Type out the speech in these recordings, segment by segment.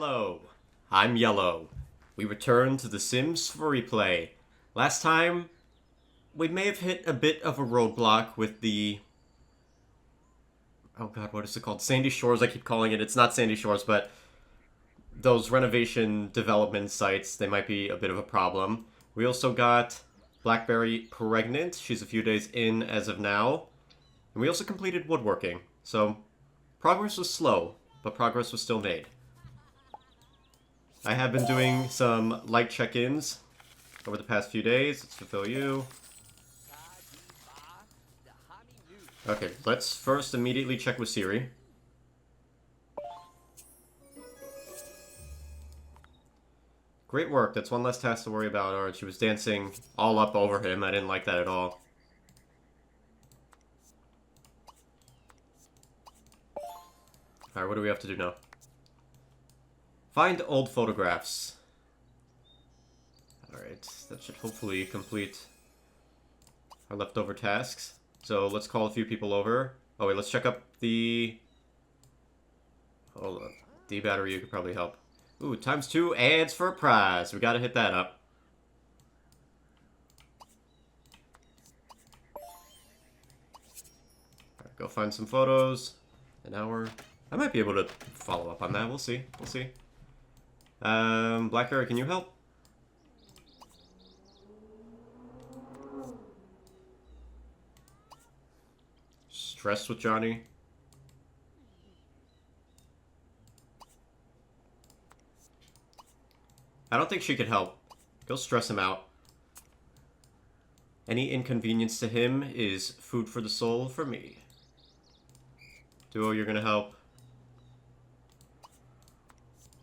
Hello, I'm Yellow. We return to The Sims Freeplay. Last time, we may have hit a bit of a roadblock with the... Oh god, what is it called? Sandy Shores, I keep calling it. It's not Sandy Shores, but those renovation development sites, they might be a bit of a problem. We also got Blackberry pregnant. She's a few days in as of now. And we also completed woodworking. So, progress was slow, but progress was still made. I have been doing some light check-ins over the past few days. Let's fulfill you. Okay, let's first immediately check with Siri. Great work. That's one less task to worry about. Alright, she was dancing all up over him. I didn't like that at all. Alright, what do we have to do now? Find old photographs. Alright, that should hopefully complete our leftover tasks. So let's call a few people over. Oh wait, let's check up the... Hold on. D battery, you could probably help. Ooh, ×2 ads for a prize. We gotta hit that up. Alright, go find some photos. An hour. I might be able to follow up on that. We'll see. We'll see. Blackberry, can you help? Stressed with Johnny? I don't think she could help. Go stress him out. Any inconvenience to him is food for the soul for me. Duo, you're gonna help.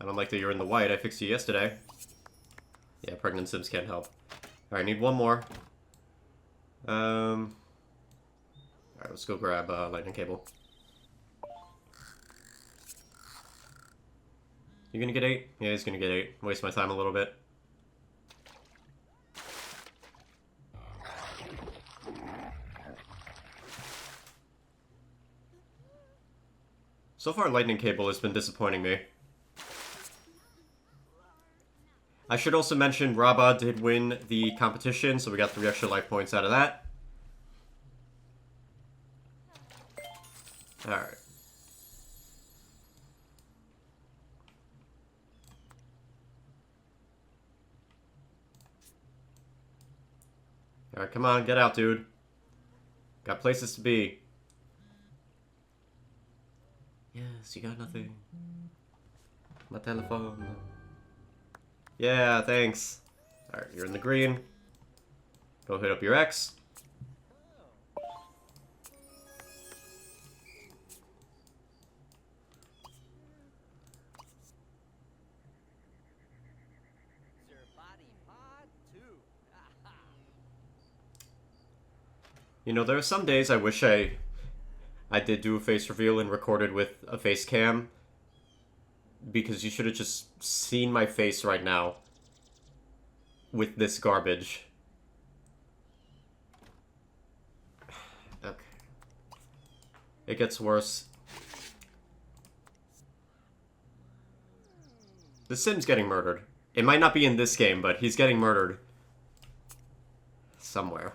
I don't like that you're in the white. I fixed you yesterday. Yeah, pregnant Sims can't help. Alright, need one more. Alright, let's go grab lightning cable. You gonna get 8? Yeah, he's gonna get 8. Waste my time a little bit. So far, lightning cable has been disappointing me. I should also mention Rabba did win the competition, so we got 3 extra life points out of that. Alright. Alright, come on, get out, dude. Got places to be. Yes, you got nothing. My telephone. Yeah, thanks. Alright, you're in the green. Go hit up your ex. You know, there are some days I wish I did do a face reveal and recorded with a face cam. Because you should have just seen my face right now. With this garbage. Okay. It gets worse. The Sim's getting murdered. It might not be in this game, but he's getting murdered. Somewhere.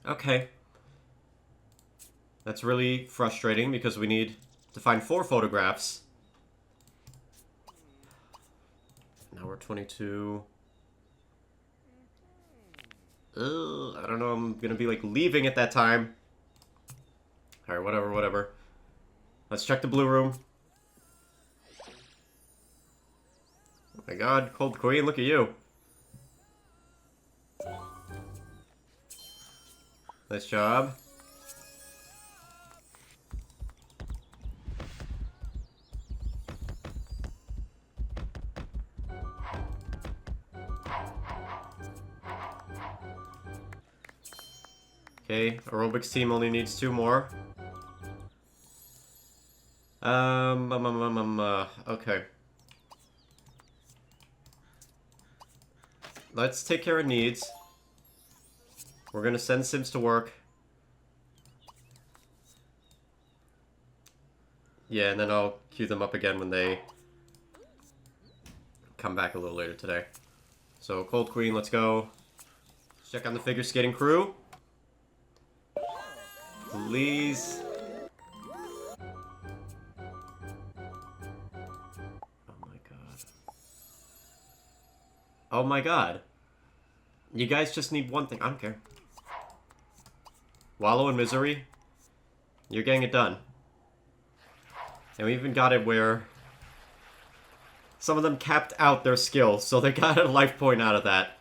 Okay. That's really frustrating because we need to find 4 photographs. Now we're 22. Ugh, I don't know, I'm gonna be like leaving at that time. Alright, whatever. Let's check the blue room. Oh my god, Cold Queen, look at you. Nice job. Okay, aerobics team only needs 2 more. Okay. Let's take care of needs. We're gonna send Sims to work. Yeah, and then I'll queue them up again when they come back a little later today. So, Cold Queen, let's go. Let's check on the figure skating crew. Please. Oh my god. Oh my god. You guys just need one thing. I don't care. Wallow in misery. You're getting it done. And we even got it where some of them capped out their skill, so they got a life point out of that.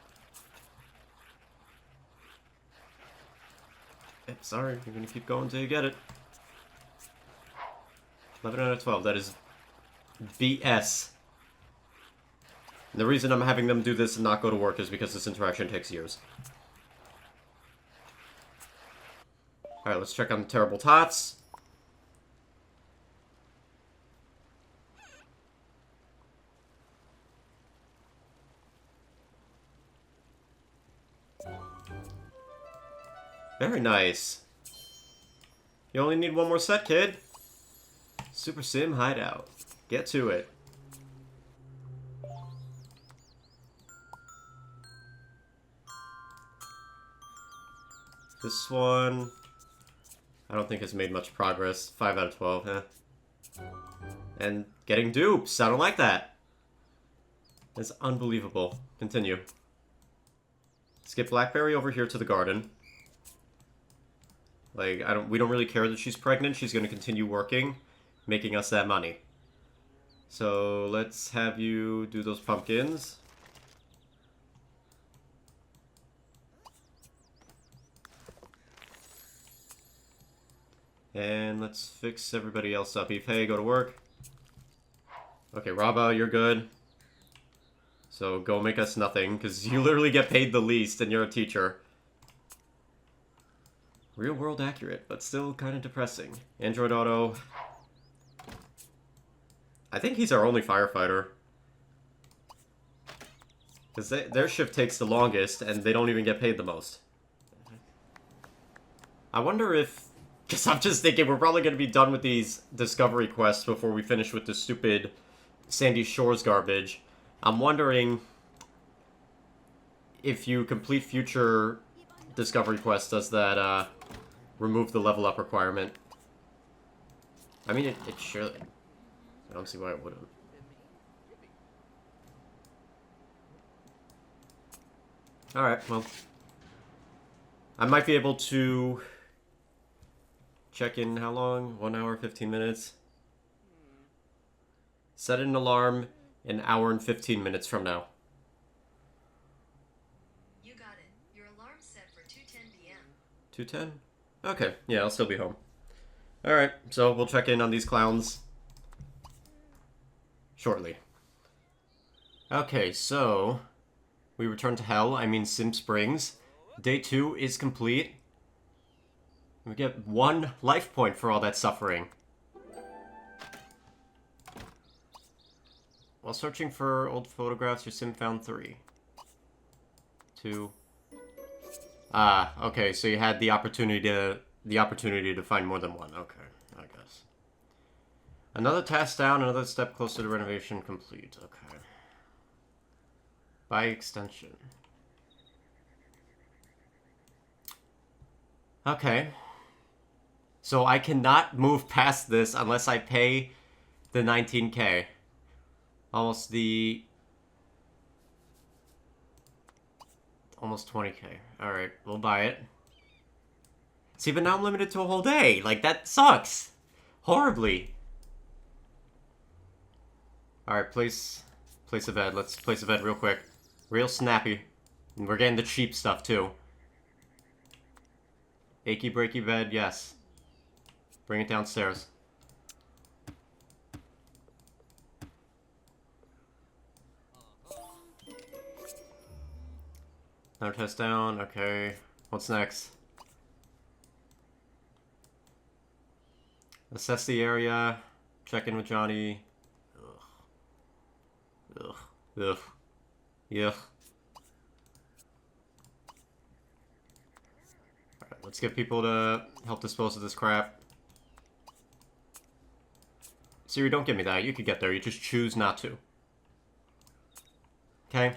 Sorry, you're gonna keep going until you get it. 11 out of 12, that is BS. And the reason I'm having them do this and not go to work is because this interaction takes years. Alright, let's check on the terrible tots. Very nice. You only need one more set, kid. Super Sim Hideout. Get to it. This one, I don't think has made much progress. 5 out of 12, huh? And getting dupes. I don't like that. It's unbelievable. Continue. Skip Blackberry over here to the garden. Like, we don't really care that she's pregnant. She's gonna continue working, making us that money. So let's have you do those pumpkins. And let's fix everybody else up. Hey, go to work. Okay, Raba, you're good. So go make us nothing, because you literally get paid the least and you're a teacher. Real world accurate, but still kind of depressing. Android Auto. I think he's our only firefighter. Because their shift takes the longest, and they don't even get paid the most. I wonder if... Because I'm just thinking we're probably going to be done with these discovery quests before we finish with this stupid Sandy Shores garbage. I'm wondering if you complete future discovery quests, does that remove the level up requirement? I mean, it should. I don't see why it wouldn't. Alright, well. I might be able to check in how long? 1 hour, 15 minutes? Set an alarm an hour and 15 minutes from now. You got it. Your alarm's set for 2:10 p.m. 2:10? Okay, yeah, I'll still be home. Alright, so we'll check in on these clowns shortly. Okay, so we return to Hell, I mean Sim Springs. Day 2 is complete. We get 1 life point for all that suffering. While searching for old photographs, your sim found 3. 2. Ah, okay, so you had the opportunity to find more than 1. Okay, I guess. Another task down, another step closer to renovation complete. Okay. By extension. Okay. So I cannot move past this unless I pay the 19K. Almost 20K. Alright, we'll buy it. See, but now I'm limited to a whole day. Like, that sucks. Horribly. Alright, place a bed. Let's place a bed real quick. Real snappy. And we're getting the cheap stuff, too. Achy breaky bed, yes. Bring it downstairs. Another test down, okay. What's next? Assess the area. Check in with Johnny. Ugh. Ugh. Ugh. Ugh. Alright, let's get people to help dispose of this crap. Siri, don't give me that. You could get there. You just choose not to. Okay?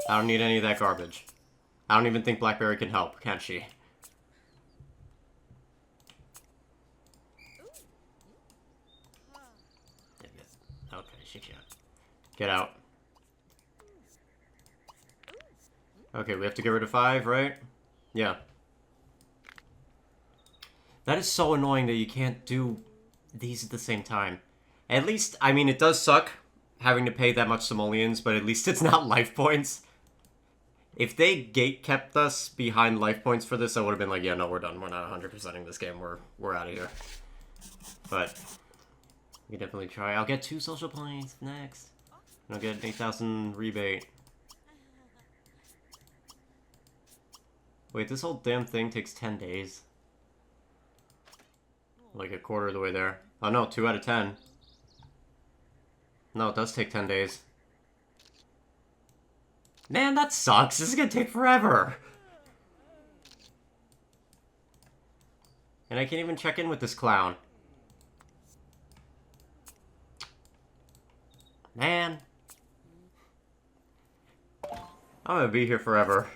I don't need any of that garbage. I don't even think Blackberry can help, can she? Okay, she can't. Get out. Okay, we have to get rid of 5, right? Yeah. That is so annoying that you can't do these at the same time. At least, I mean, it does suck having to pay that much simoleons, but at least it's not life points. If they gate kept us behind life points for this, I would have been like, yeah, no, we're done. We're not 100%ing this game. We're out of here. But we can definitely try. I'll get 2 social points next. And I'll get an 8,000 rebate. Wait, this whole damn thing takes 10 days. Like a quarter of the way there. Oh no, 2 out of 10. No, it does take 10 days. Man, that sucks. This is gonna take forever. And I can't even check in with this clown. Man. I'm gonna be here forever.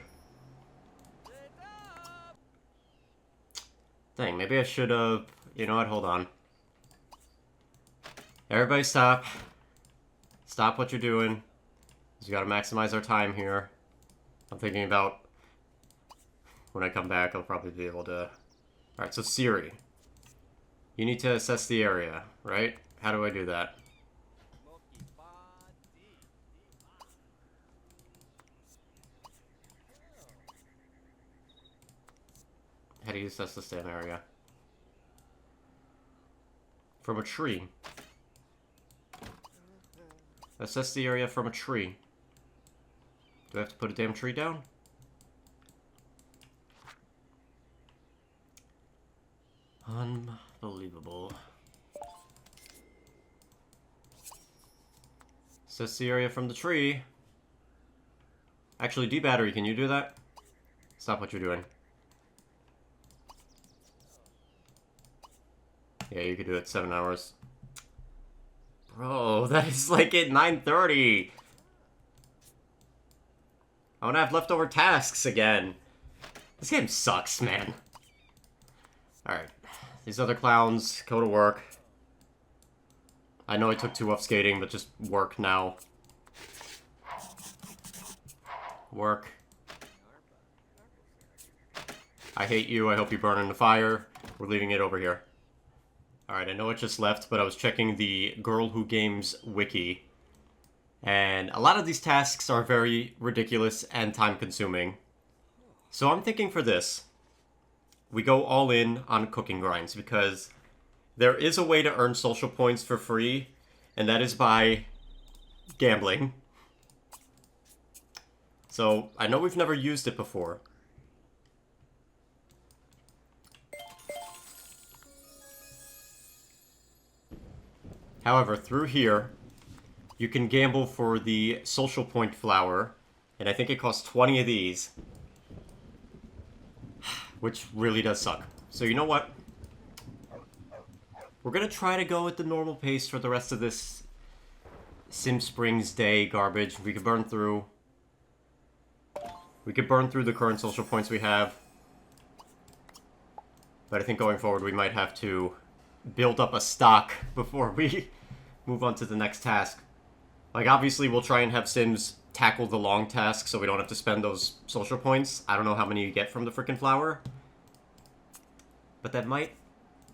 Dang, maybe I should have... You know what? Hold on. Everybody stop. Stop what you're doing. We gotta maximize our time here. I'm thinking about... When I come back, I'll probably be able to... Alright, so Siri. You need to assess the area, right? How do I do that? How do you assess the damn area? From a tree. Assess the area from a tree. Do I have to put a damn tree down? Unbelievable. Assess the area from the tree. Actually, D-Battery, can you do that? Stop what you're doing. Yeah, you could do it 7 hours. Bro, that is like at 9:30. I wanna have leftover tasks again. This game sucks, man. Alright. These other clowns, go to work. I know I took 2 off skating, but just work now. Work. I hate you, I hope you burn in the fire. We're leaving it over here. Alright, I know it just left, but I was checking the Girl Who Games wiki. And a lot of these tasks are very ridiculous and time-consuming. So I'm thinking for this, we go all in on cooking grinds, because there is a way to earn social points for free, and that is by gambling. So, I know we've never used it before. However, through here, you can gamble for the social point flower, and I think it costs 20 of these, which really does suck. So you know what? We're gonna try to go at the normal pace for the rest of this Sim Springs Day garbage. We could burn through the current social points we have. But I think going forward we might have to build up a stock before we move on to the next task. Like, obviously we'll try and have Sims tackle the long task so we don't have to spend those social points. I don't know how many you get from the frickin' flower. But that might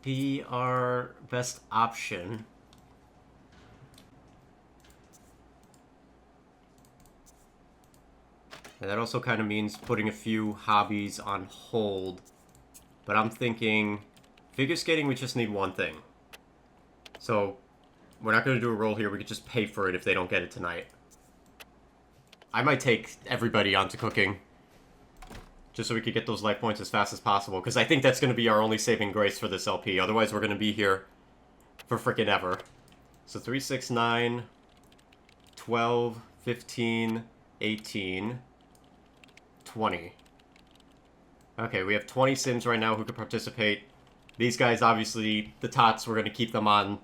be our best option. And that also kind of means putting a few hobbies on hold. But I'm thinking, figure skating, we just need one thing. So, we're not going to do a roll here, we could just pay for it if they don't get it tonight. I might take everybody onto cooking. Just so we could get those life points as fast as possible. Because I think that's going to be our only saving grace for this LP. Otherwise, we're going to be here for frickin' ever. So 3, 6, 9, 12, 15, 18, 20. Okay, we have 20 Sims right now who could participate. These guys, obviously, the tots, we're going to keep them on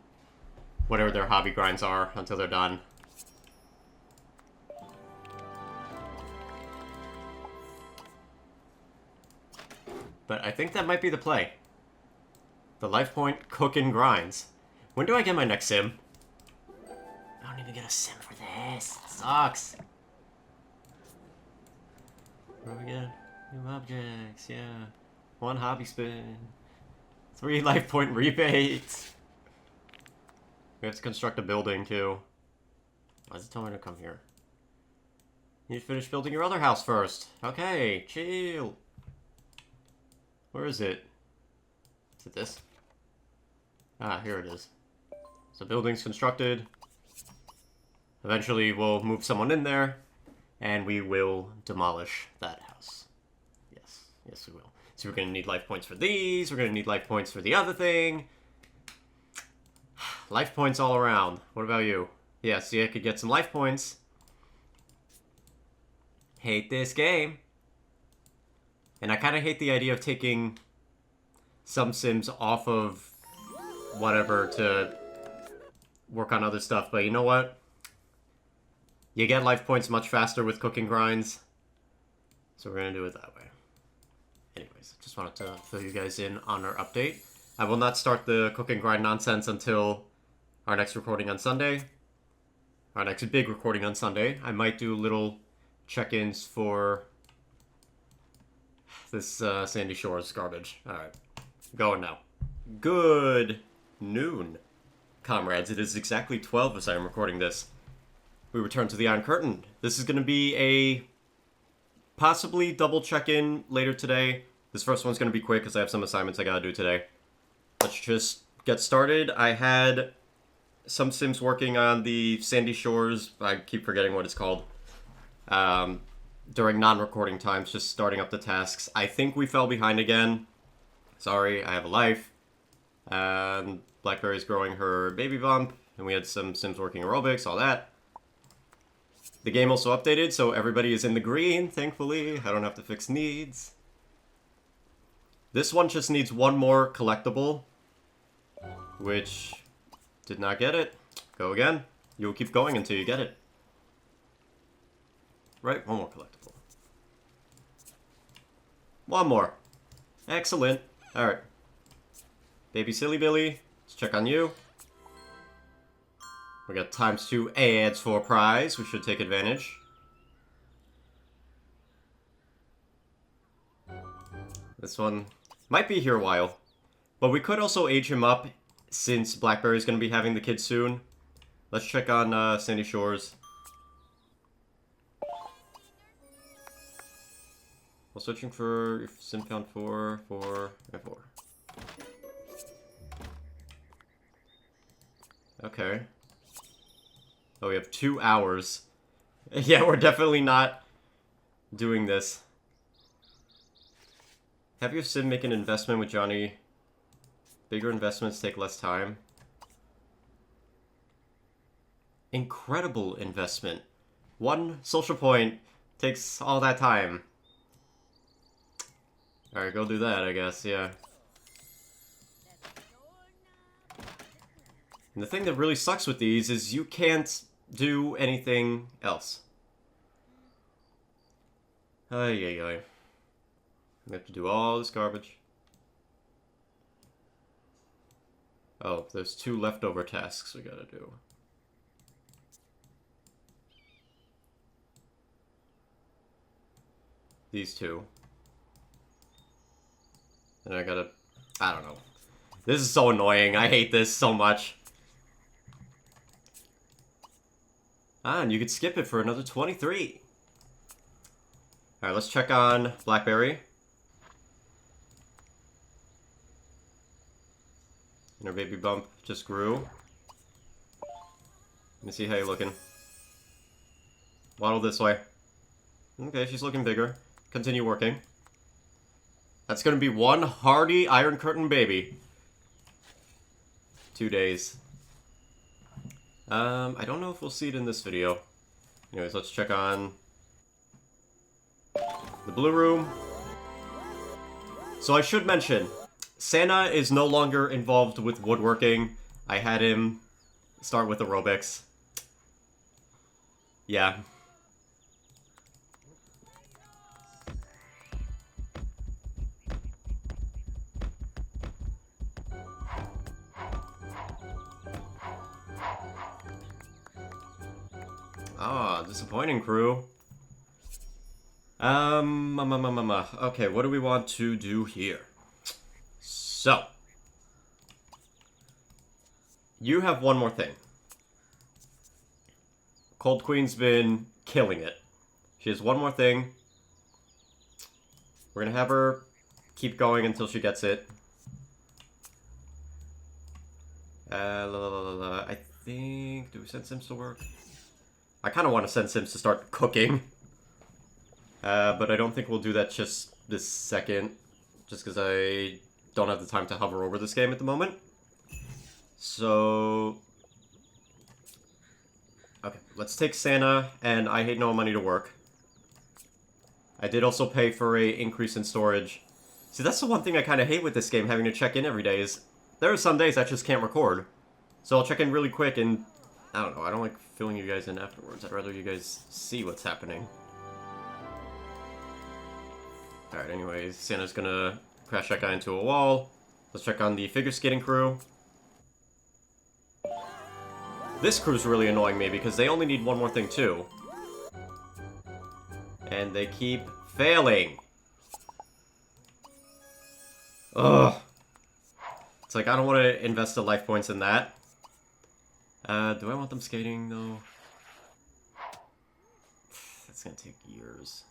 whatever their hobby grinds are until they're done. but I think that might be the play. The life point cook and grinds. When do I get my next sim? I don't even get a sim for this. It sucks. Where do we get? New objects, yeah. 1 hobby spin. 3 life point rebates. We have to construct a building too. Why does it tell me to come here? You need to finish building your other house first. Okay, chill. Where is it? Is it this? Ah, here it is. So building's constructed. Eventually we'll move someone in there, and we will demolish that house. Yes, yes we will. So we're gonna need life points for these, we're gonna need life points for the other thing. Life points all around. What about you? Yeah, see, I could get some life points. Hate this game. And I kind of hate the idea of taking some sims off of whatever to work on other stuff, but you know what? You get life points much faster with cooking grinds, so we're gonna do it that way. Anyways, just wanted to fill you guys in on our update. I will not start the cooking grind nonsense until our next recording on Sunday. Our next big recording on Sunday. I might do little check-ins for this Sandy Shores garbage. Alright, going now. Good noon, comrades. It is exactly 12 as I am recording this. We return to the Iron Curtain. This is going to be a possibly double check-in later today. This first one's going to be quick because I have some assignments I gotta do today. Let's just get started. I had some sims working on the Sandy Shores, I keep forgetting what it's called, during non-recording times, just starting up the tasks. I think we fell behind again. Sorry, I have a life. Blackberry's growing her baby bump, and we had some sims working aerobics, all that. The game also updated, so everybody is in the green, thankfully. I don't have to fix needs. This one just needs one more collectible, which did not get it. Go again. You'll keep going until you get it. Right, one more collectible. One more. Excellent. Alright. Baby Silly Billy, let's check on you. We got ×2 ads for a prize. We should take advantage. This one might be here a while. But we could also age him up since Blackberry's going to be having the kid soon. Let's check on Sandy Shores. We're searching for sim count 4, 4, and 4. Okay. Oh, we have 2 hours. Yeah, we're definitely not doing this. Have your sim make an investment with Johnny. Bigger investments take less time. Incredible investment. 1 social point takes all that time. Alright, go do that, I guess, yeah. And the thing that really sucks with these is you can't do anything else. Ay, ay, ay. We have to do all this garbage. Oh, there's 2 leftover tasks we gotta do. These 2. And I gotta... I don't know. This is so annoying. I hate this so much. Ah, and you could skip it for another 23. Alright, let's check on Blackberry. And her baby bump just grew. Let me see how you're looking. Waddle this way. Okay, she's looking bigger. Continue working. That's gonna be 1 hardy Iron Curtain baby. 2 days. I don't know if we'll see it in this video. Anyways, let's check on the blue room. So I should mention, Santa is no longer involved with woodworking. I had him start with aerobics. Yeah. Ah, disappointing, crew. Okay, what do we want to do here? So, you have one more thing. Cold Queen's been killing it. She has one more thing. We're gonna have her keep going until she gets it. I think... Do we send Sims to work? I kind of want to send Sims to start cooking. But I don't think we'll do that just this second. Just because I don't have the time to hover over this game at the moment. So... Okay, let's take Santa, and I hate no money to work. I did also pay for a increase in storage. See, that's the one thing I kind of hate with this game, having to check in every day, is there are some days I just can't record. So I'll check in really quick, and I don't know, I don't like filling you guys in afterwards. I'd rather you guys see what's happening. Alright, anyways, Santa's gonna crash that guy into a wall. Let's check on the figure skating crew. This crew's really annoying me because they only need one more thing too. And they keep failing. Ugh. It's like, I don't want to invest the life points in that. Do I want them skating, though? That's gonna take years.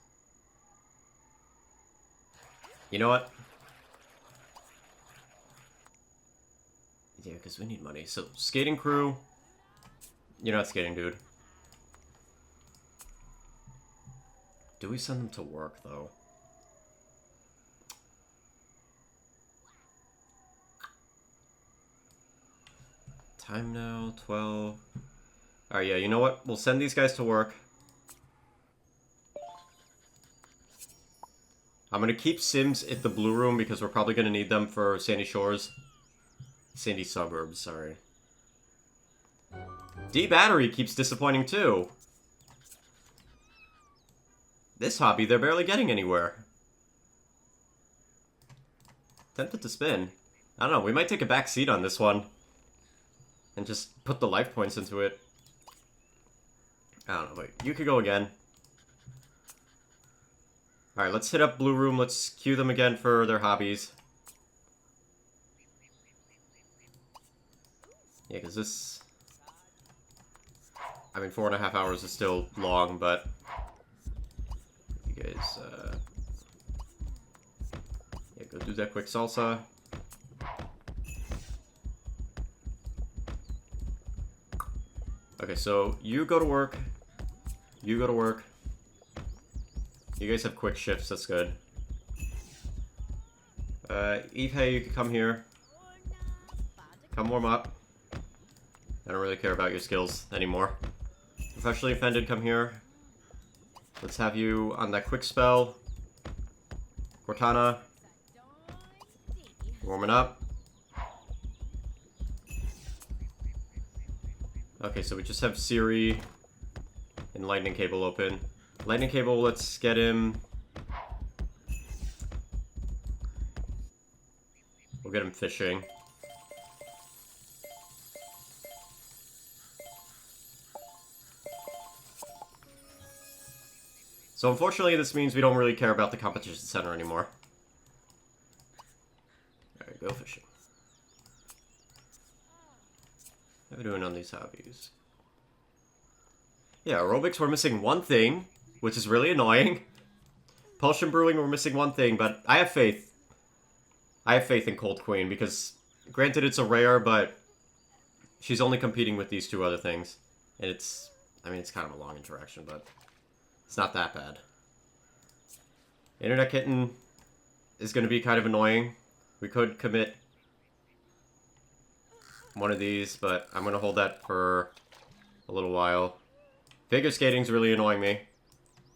You know what? Yeah, because we need money. So, skating crew... You're not skating, dude. Do we send them to work, though? Time now, 12. Alright, yeah, you know what? We'll send these guys to work. I'm gonna keep Sims at the blue room because we're probably gonna need them for Sandy Shores. Sandy Suburbs, sorry. D-Battery keeps disappointing too. This hobby, they're barely getting anywhere. Tempted to spin. I don't know, we might take a back seat on this one. And just put the life points into it. I don't know, but you could go again. Alright, let's hit up Blue Room. Let's cue them again for their hobbies. Yeah, because this... I mean, 4.5 hours is still long, but... You guys, yeah, go do that quick salsa. Okay, so you go to work. You go to work. You guys have quick shifts, that's good. Eve, hey, you can come here. Come warm up. I don't really care about your skills anymore. Professionally offended, come here. Let's have you on that quick spell. Cortana. Warming up. Okay, so we just have Siri and Lightning Cable open. Lightning Cable, let's get him... We'll get him fishing. So unfortunately this means we don't really care about the competition center anymore. Alright, go fishing. What are we doing on these hobbies? Yeah, aerobics, we're missing one thing, which is really annoying. Potion brewing, we're missing one thing, but I have faith. I have faith in Cold Queen, because granted it's a rare, but she's only competing with these two other things. And it's, I mean, it's kind of a long interaction, but it's not that bad. Internet Kitten is going to be kind of annoying. We could commit one of these, but I'm going to hold that for a little while. Figure skating's really annoying me.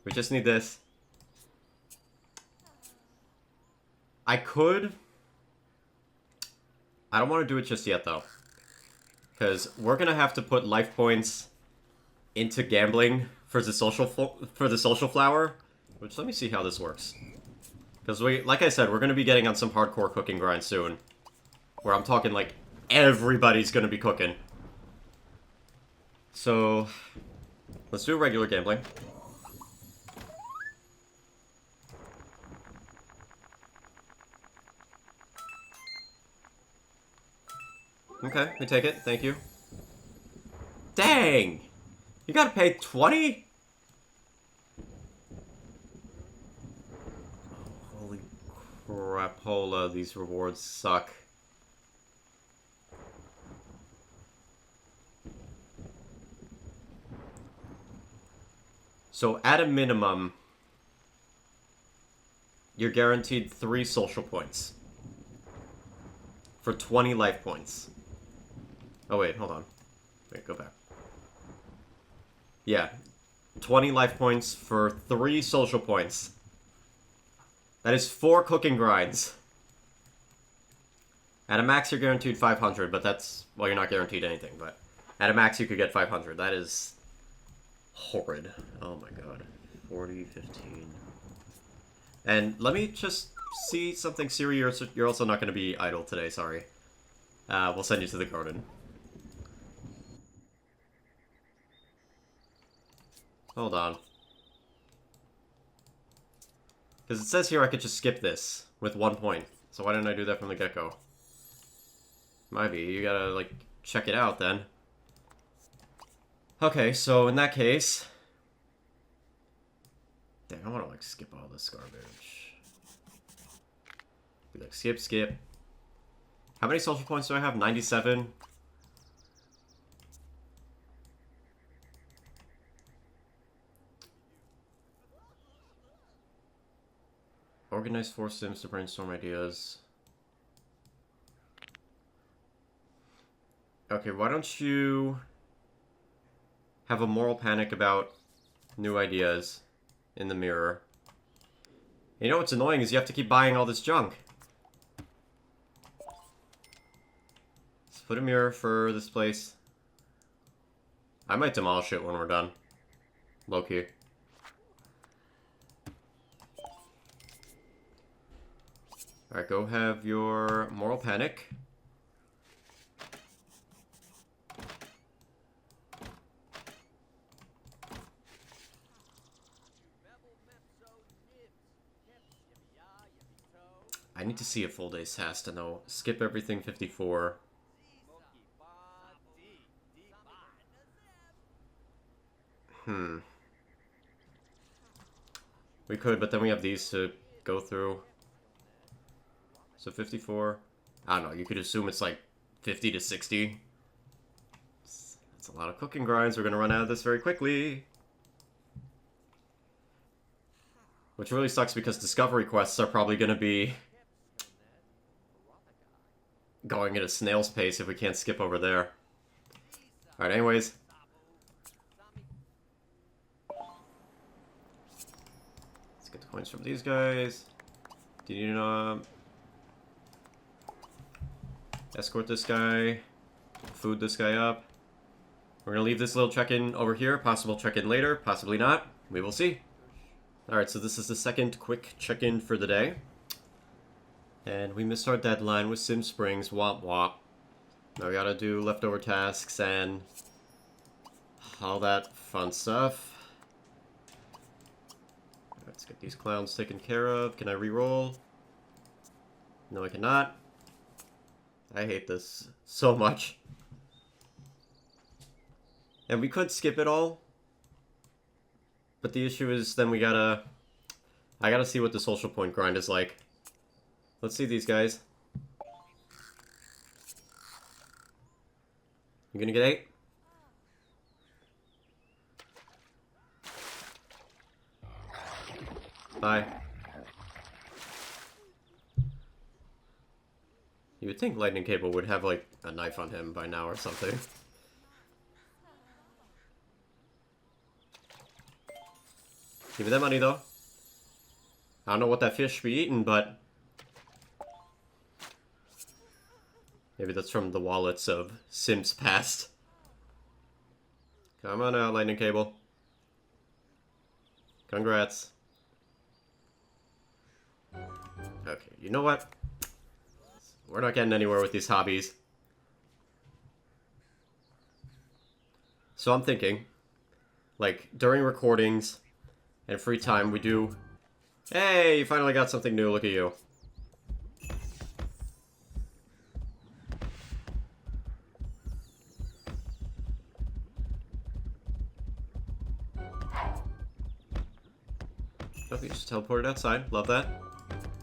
We just need this. I could... I don't want to do it just yet, though. Because we're going to have to put life points into gambling for the social flower. Which, let me see how this works. Because we, like I said, we're going to be getting on some hardcore cooking grind soon. Where I'm talking, like, everybody's going to be cooking. So... Let's do regular gambling. Okay, we take it. Thank you. Dang! You gotta pay 20? Holy crapola, these rewards suck. So, at a minimum, you're guaranteed 3 social points. For 20 life points. Oh wait, hold on. Wait, go back. Yeah. 20 life points for 3 social points. That is 4 cooking grinds. At a max, you're guaranteed 500, but that's... Well, you're not guaranteed anything, but... At a max, you could get 500. That is... horrid. Oh my god. 40, 15... And let me just see something, Siri. You're also not going to be idle today, sorry. We'll send you to the garden. Hold on. Because it says here I could just skip this with 1 point. So why didn't I do that from the get-go? Might be. You gotta, like, check it out then. Okay, so in that case... Dang, I want to, like, skip all this garbage. Be like, skip, skip. How many social points do I have? 97? Organize 4 sims to brainstorm ideas. Okay, why don't you have a moral panic about new ideas in the mirror. You know what's annoying is you have to keep buying all this junk. Let's put a mirror for this place. I might demolish it when we're done. Low-key. Alright, go have your moral panic. I need to see a full day's task to know. Skip everything 54. We could, but then we have these to go through. So 54. I don't know, you could assume it's like 50 to 60. That's a lot of cooking grinds. We're going to run out of this very quickly. Which really sucks because discovery quests are probably going to be going at a snail's pace if we can't skip over there. Alright, anyways. Let's get the coins from these guys. Do you need to escort this guy? Food this guy up. We're going to leave this little check-in over here. Possible check-in later. Possibly not. We will see. Alright, so this is the second quick check-in for the day. And we missed our deadline with Sim Springs. Womp womp. Now we gotta do leftover tasks and all that fun stuff. Let's get these clowns taken care of. Can I re-roll? No, I cannot. I hate this so much. And we could skip it all. But the issue is then we gotta... I gotta see what the social point grind is like. Let's see these guys. You gonna get 8? Bye. You would think Lightning Cable would have, like, a knife on him by now or something. Give me that money, though. I don't know what that fish should be eating, but... maybe that's from the wallets of Sims past. Come on out, Lightning Cable. Congrats. Okay, you know what? We're not getting anywhere with these hobbies. So I'm thinking, Like, during recordings and free time, we do... Hey, you finally got something new, look at you. Oh, you just teleported outside, love that.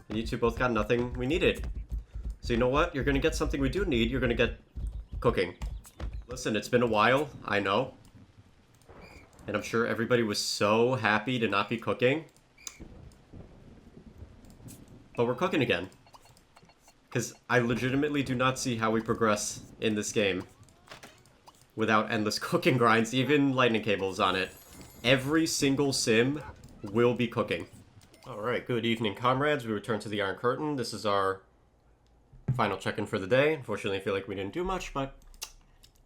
And you two both got nothing we needed. So you know what? You're gonna get something we do need, you're gonna get cooking. Listen, it's been a while, I know. And I'm sure everybody was so happy to not be cooking. But we're cooking again. Because I legitimately do not see how we progress in this game without endless cooking grinds, even lightning cables on it. Every single sim will be cooking. Alright, good evening, comrades. We return to the Iron Curtain. This is our final check-in for the day. Unfortunately, I feel like we didn't do much, but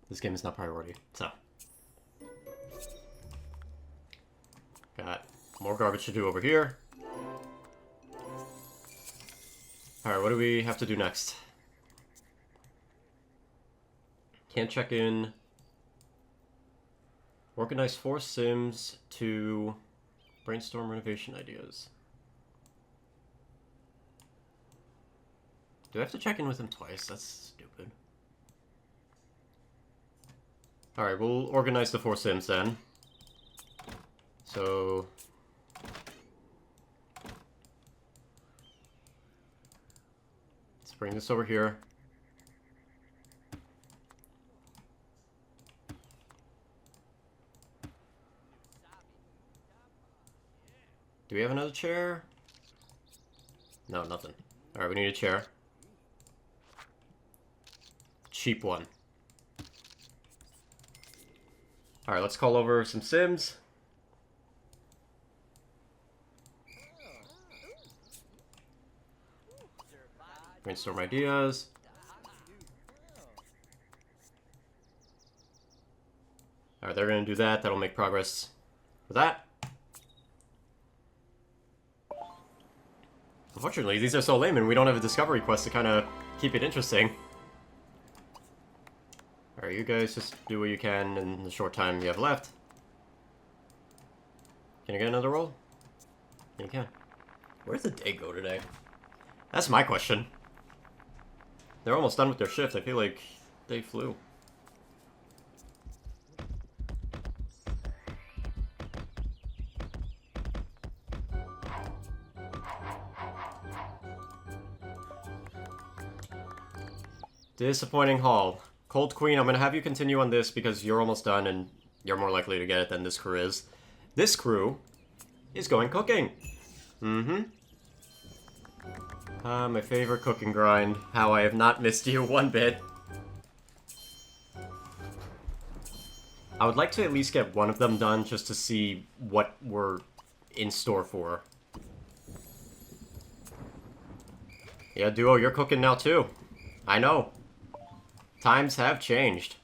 this game is not priority, so. Got more garbage to do over here. Alright, what do we have to do next? Can't check in. Organize 4 sims to brainstorm renovation ideas. Do I have to check in with him twice? That's stupid. Alright, we'll organize the 4 sims then. So... let's bring this over here. Do we have another chair? No, nothing. Alright, we need a chair. Cheap one. Alright, let's call over some sims. Brainstorm ideas. Alright, they're gonna do that. That'll make progress with that. Unfortunately, these are so lame and we don't have a discovery quest to kind of keep it interesting. Alright, you guys just do what you can in the short time you have left. Can I get another roll? You can. Where'd the day go today? That's my question. They're almost done with their shift. I feel like they flew. Disappointing haul. Cold Queen, I'm gonna have you continue on this because you're almost done and you're more likely to get it than this crew is. This crew is going cooking. Mm-hmm. My favorite cooking grind. How I have not missed you one bit. I would like to at least get one of them done just to see what we're in store for. Yeah, Duo, you're cooking now too. I know. Times have changed.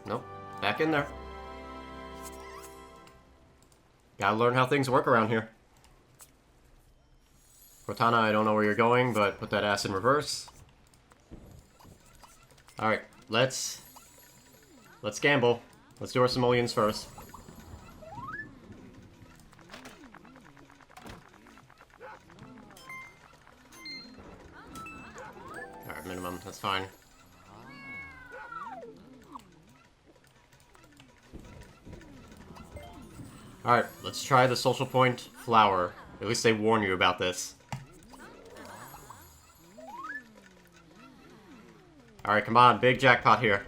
Nope. Back in there. Gotta learn how things work around here. Cortana, I don't know where you're going, but put that ass in reverse. Alright, let's gamble. Let's do our simoleons first. Alright, minimum, that's fine. Alright, let's try the social point flower. At least they warn you about this. Alright, come on, big jackpot here.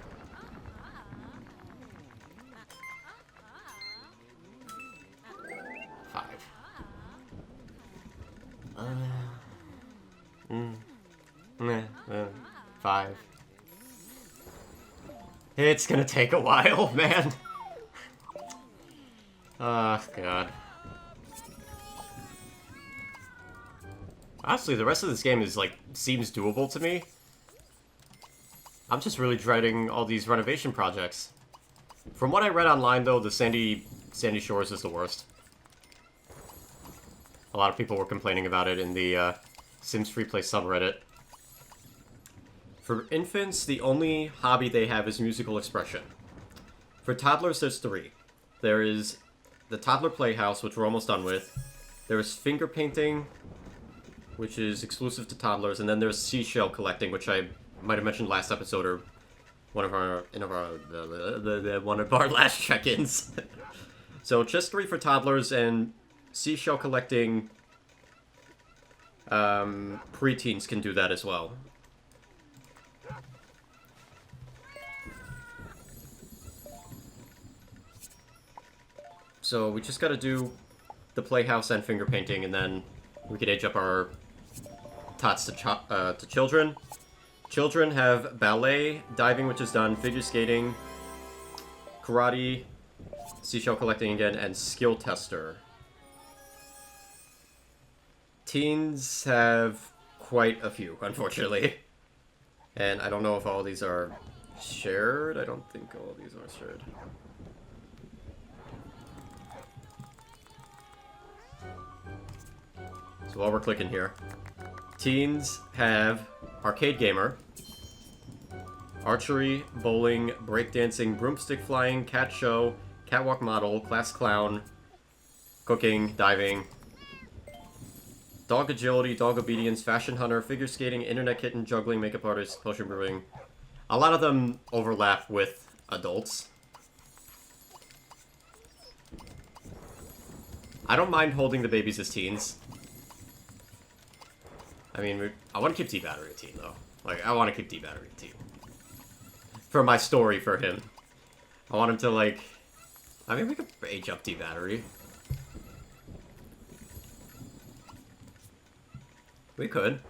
Five. It's gonna take a while, man. Oh, God. Honestly, the rest of this game is, like, seems doable to me. I'm just really dreading all these renovation projects. From what I read online, though, the Sandy Shores is the worst. A lot of people were complaining about it in the Sims Freeplay subreddit. For infants, the only hobby they have is musical expression. For toddlers, there's three. There is the toddler playhouse, which we're almost done with. There is finger painting, which is exclusive to toddlers, and then there's seashell collecting, which I might have mentioned last episode or one of our last check-ins. So just three for toddlers, and seashell collecting. Preteens can do that as well. So we just gotta do the playhouse and finger painting, and then we could age up our tots to children. Children have ballet, diving, which is done, figure skating, karate, seashell collecting again, and skill tester. Teens have quite a few, unfortunately. And I don't know if all these are shared. I don't think all these are shared. So while we're clicking here, teens have arcade gamer, archery, bowling, breakdancing, broomstick flying, cat show, catwalk model, class clown, cooking, diving, dog agility, dog obedience, fashion hunter, figure skating, internet kitten, juggling, makeup artist, potion brewing. A lot of them overlap with adults. I don't mind holding the babies as teens. I mean, I want to keep D-Battery a teen, though. Like, I want to keep D-Battery a teen. For my story for him. I want him to, like... I mean, we could age up D-Battery. We could.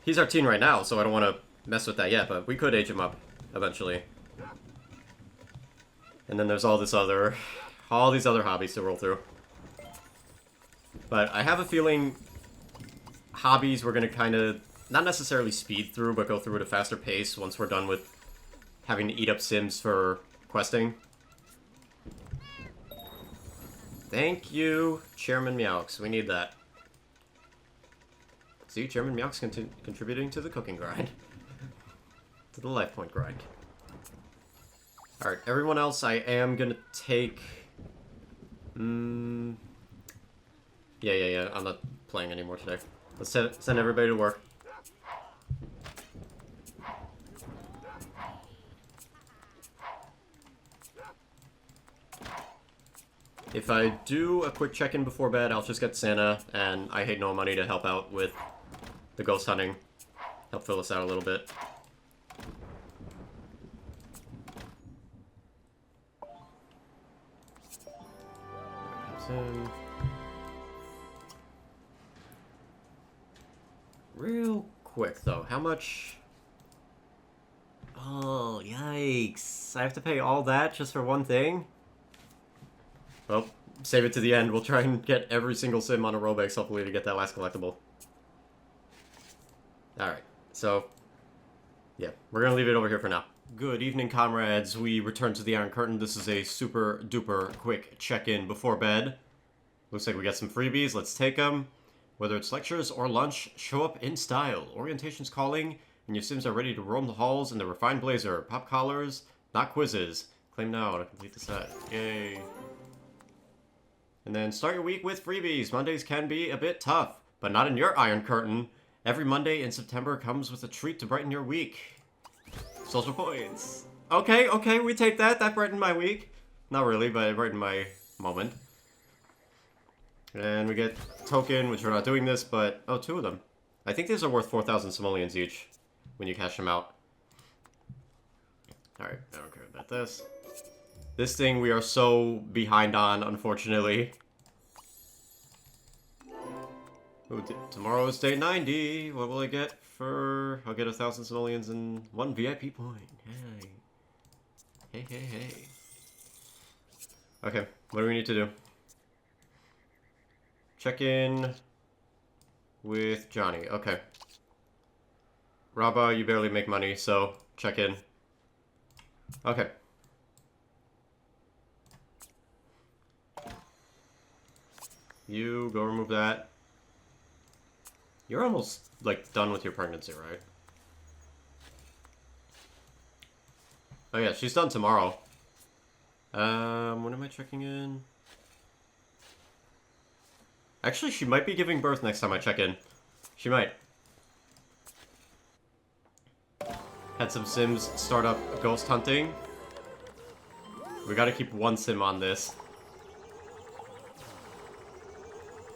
He's our teen right now, so I don't want to mess with that yet, but we could age him up eventually. And then there's all these other hobbies to roll through. But I have a feeling hobbies we're going to kind of, not necessarily speed through, but go through at a faster pace once we're done with having to eat up Sims for questing. Thank you, Chairman Meowx. We need that. See, Chairman Meowx contributing to the cooking grind. To the life point grind. Alright, everyone else I am gonna take... Yeah, I'm not playing anymore today. Let's send everybody to work. If I do a quick check-in before bed, I'll just get Santa and I Hate No Money to help out with the ghost hunting. Help fill us out a little bit. Real quick, though, how much... Oh, yikes. I have to pay all that just for one thing? Well, save it to the end. We'll try and get every single sim on a Robux, hopefully, to get that last collectible. Alright, so... yeah, we're gonna leave it over here for now. Good evening, comrades. We return to the Iron Curtain. This is a super-duper quick check-in before bed. Looks like we got some freebies. Let's take them. Whether it's lectures or lunch, show up in style. Orientation's calling, and your Sims are ready to roam the halls in the refined blazer. Pop collars, not quizzes. Claim now to complete the set. Yay. And then start your week with freebies. Mondays can be a bit tough, but not in your Iron Curtain. Every Monday in September comes with a treat to brighten your week. Social points. Okay, we take that. That brightened my week. Not really, but it brightened my moment. And we get token, which we're not doing this, but... oh, two of them. I think these are worth 4,000 simoleons each when you cash them out. Alright, I don't care about this. This thing we are so behind on, unfortunately. Ooh, tomorrow is day 90. What will I get for... I'll get 1,000 simoleons and 1 VIP point. Hey. Hey. Okay, what do we need to do? Check in with Johnny. Okay. Rabba, you barely make money, so check in. Okay. You go remove that. You're almost, like, done with your pregnancy, right? Oh yeah, she's done tomorrow. When am I checking in? Actually, she might be giving birth next time I check in. She might. Had some Sims start up ghost hunting. We gotta keep one Sim on this.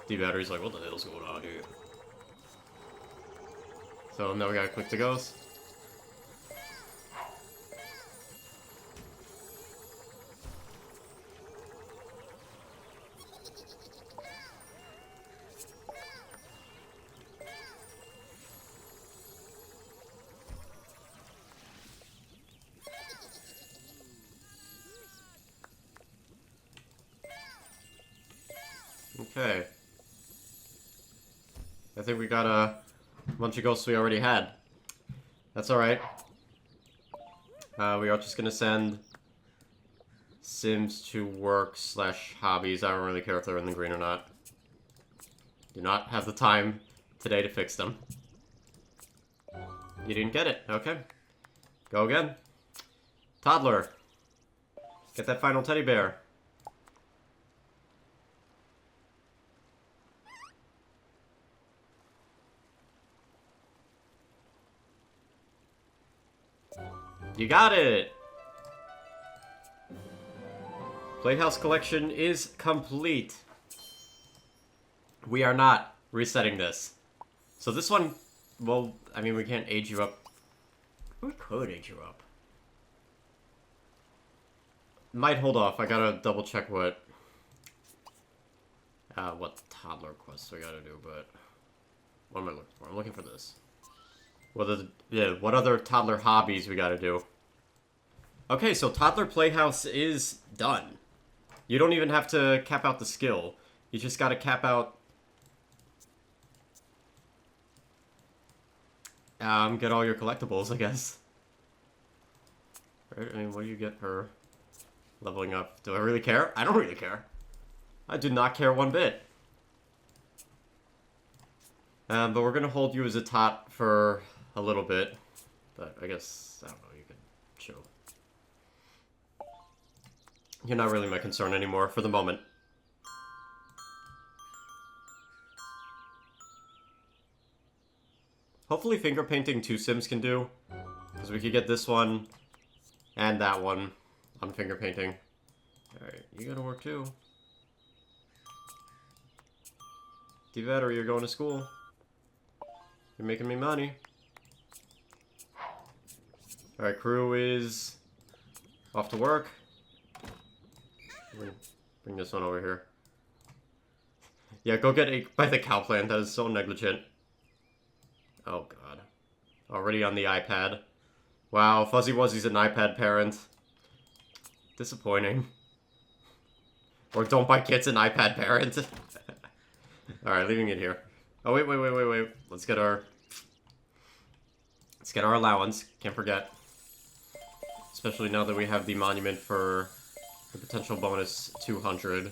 D-Battery's like, what the hell's going on here? So now we gotta click the ghost. Okay. I think we got a bunch of ghosts we already had. That's alright. We are just gonna send Sims to work/hobbies. I don't really care if they're in the green or not. Do not have the time today to fix them. You didn't get it. Okay. Go again. Toddler. Get that final teddy bear. You got it! Playhouse collection is complete. We are not resetting this. So this one, well, I mean, we can't age you up. We could age you up. Might hold off. I gotta double check what toddler quests we gotta do, but what am I looking for? I'm looking for this. What other toddler hobbies we gotta do? Okay, so Toddler Playhouse is done. You don't even have to cap out the skill. You just gotta cap out... get all your collectibles, I guess. Right? I mean, what do you get per leveling up? Do I really care? I don't really care. I do not care one bit. But we're gonna hold you as a tot for a little bit. But I guess, I don't know, you could chill. You're not really my concern anymore for the moment. Hopefully finger painting 2 Sims can do. Because we could get this one and that one on finger painting. Alright, you gotta work too. D-Battery, you're going to school. You're making me money. Alright, crew is off to work. Bring this one over here. Yeah, go get ate by the cow plant. That is so negligent. Oh, God. Already on the iPad. Wow, Fuzzy Wuzzy's an iPad parent. Disappointing. Or don't buy kids an iPad parent. Alright, leaving it here. Oh, wait. Let's get our allowance. Can't forget. Especially now that we have the monument for the potential bonus 200.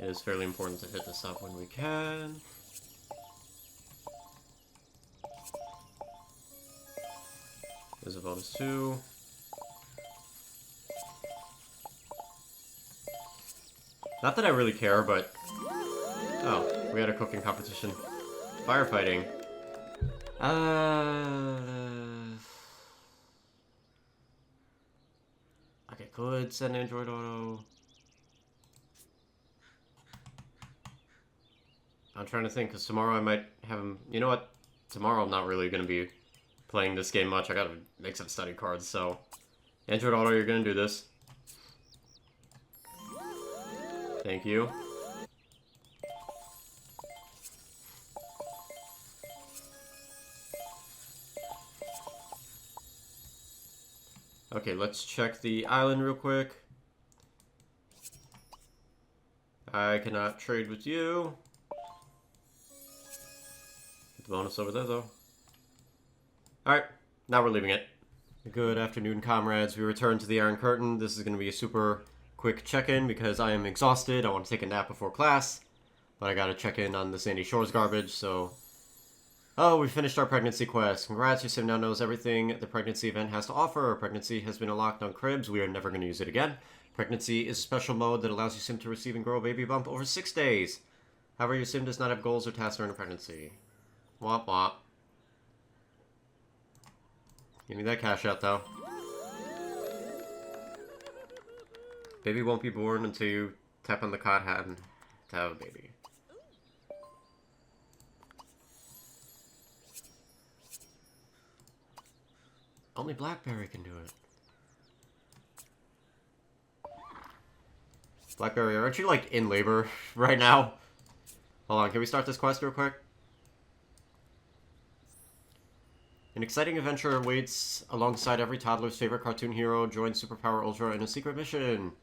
It is fairly important to hit this up when we can. There's a bonus 2. Not that I really care, but... Oh, we had a cooking competition. Firefighting. Okay, could send Android Auto. I'm trying to think, because tomorrow I might have him... You know what? Tomorrow I'm not really going to be playing this game much. I gotta make some study cards, so... Android Auto, you're going to do this. Thank you. Okay, let's check the island real quick. I cannot trade with you. Get the bonus over there, though. Alright, now we're leaving it. Good afternoon, comrades. We return to the Iron Curtain. This is going to be a super quick check-in because I am exhausted. I want to take a nap before class, but I gotta check in on the Sandy Shores garbage, so... Oh, we finished our pregnancy quest. Congrats, your sim now knows everything the pregnancy event has to offer. Pregnancy has been unlocked on cribs. We are never going to use it again. Pregnancy is a special mode that allows your sim to receive and grow a baby bump over 6 days. However, your sim does not have goals or tasks during a pregnancy. Womp womp. Give me that cash out, though. Baby won't be born until you tap on the cot hand to have a baby. Only Blackberry can do it. Blackberry, aren't you, like, in labor right now? Hold on, can we start this quest real quick? An exciting adventure awaits alongside every toddler's favorite cartoon hero. Join Superpower Ultra in a secret mission.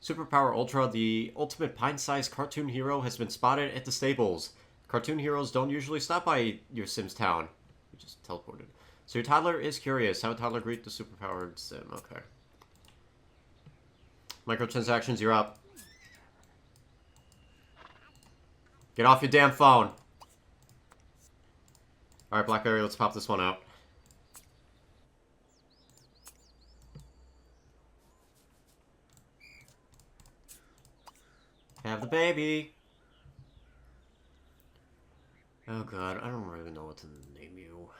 Superpower Ultra, the ultimate pint-sized cartoon hero, has been spotted at the stables. Cartoon heroes don't usually stop by your Sim's town. We just teleported. So your toddler is curious. How a toddler greet the superpowered sim. Okay. Microtransactions, you're up. Get off your damn phone. Alright, Blackberry, let's pop this one out. Have the baby. Oh god, I don't really know what to name you.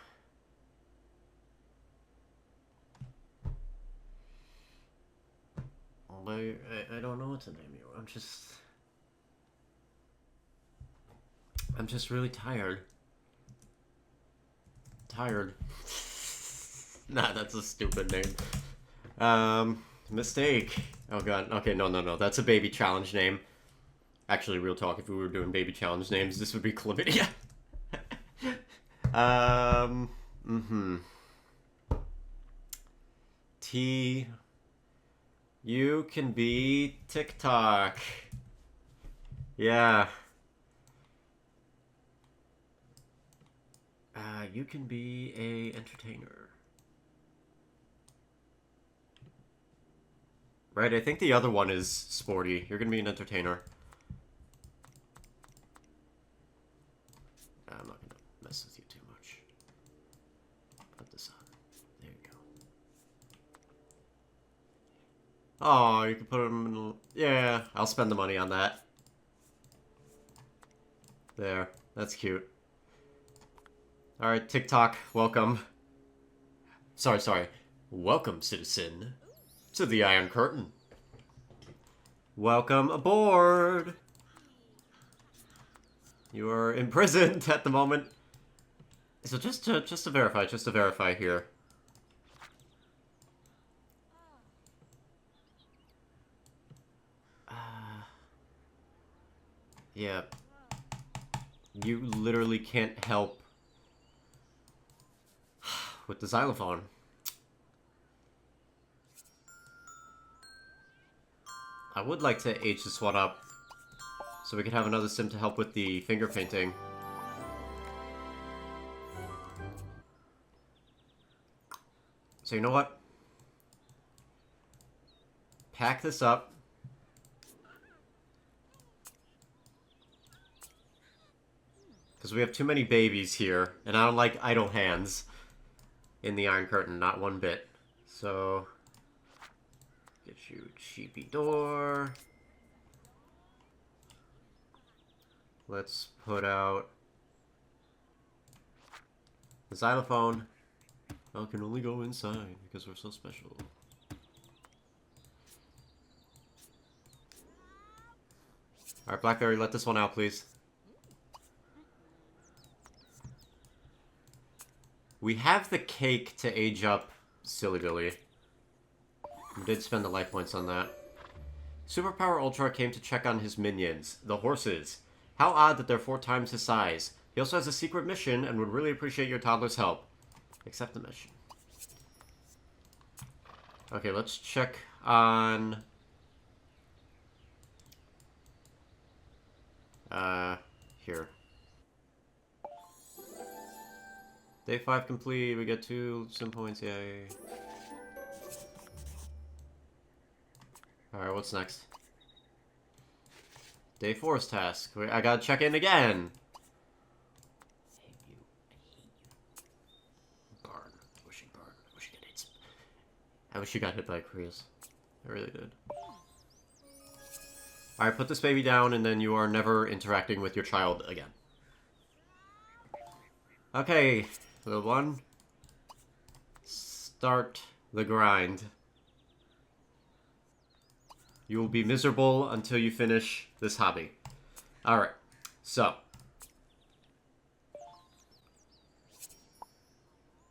I don't know what to name you. I'm just really tired. Nah, that's a stupid name. Mistake. Oh god. Okay, no. That's a baby challenge name. Actually, real talk, if we were doing baby challenge names, this would be Chlamydia. T. You can be TikTok. Yeah. You can be a entertainer. Right, I think the other one is sporty. You're gonna be an entertainer. I'm not gonna mess with you too much. Put this on. There you go. Oh, you can put them in the... Yeah, I'll spend the money on that. There. That's cute. Alright, TikTok, welcome. Sorry. Welcome, citizen, to the Iron Curtain. Welcome aboard! You are imprisoned at the moment. So just to verify here. Yeah. You literally can't help with the xylophone. I would like to age this one up so we could have another sim to help with the finger painting. So you know what? Pack this up. Because we have too many babies here, and I don't like idle hands in the Iron Curtain, not one bit. So, get you cheapy door. Let's put out the xylophone. I can only go inside because we're so special. Alright, Blackberry, let this one out, please. We have the cake to age up Silly Billy. We did spend the life points on that. Superpower Ultra came to check on his minions, the horses. How odd that they're 4 times his size. He also has a secret mission and would really appreciate your toddler's help. Accept the mission. Okay, let's check on... here. Day 5 complete, we get 2 sim points, yay. Alright, what's next? Day 4's task. I gotta check in again! I wish you got hit by a Krios. I really did. Alright, put this baby down, and then you are never interacting with your child again. Okay, little one. Start the grind. You will be miserable until you finish this hobby. Alright, so.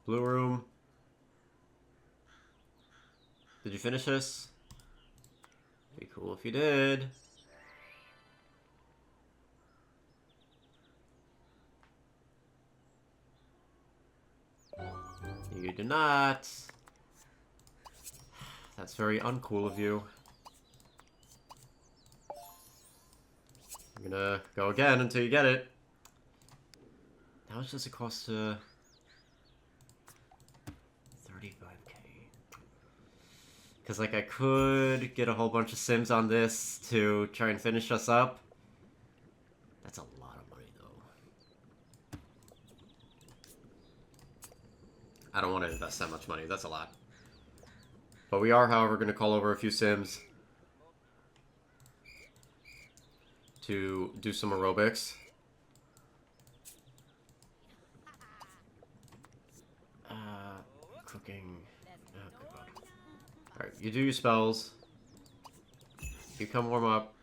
Blue room. Did you finish this? Be cool if you did. You did not. That's very uncool of you. I'm gonna go again until you get it. How much does it cost to... 35k. Because, like, I could get a whole bunch of Sims on this to try and finish us up. That's a lot of money, though. I don't want to invest that much money. That's a lot. But we are, however, going to call over a few Sims to do some aerobics. Cooking. Oh, God. Alright, you do your spells. You come warm up.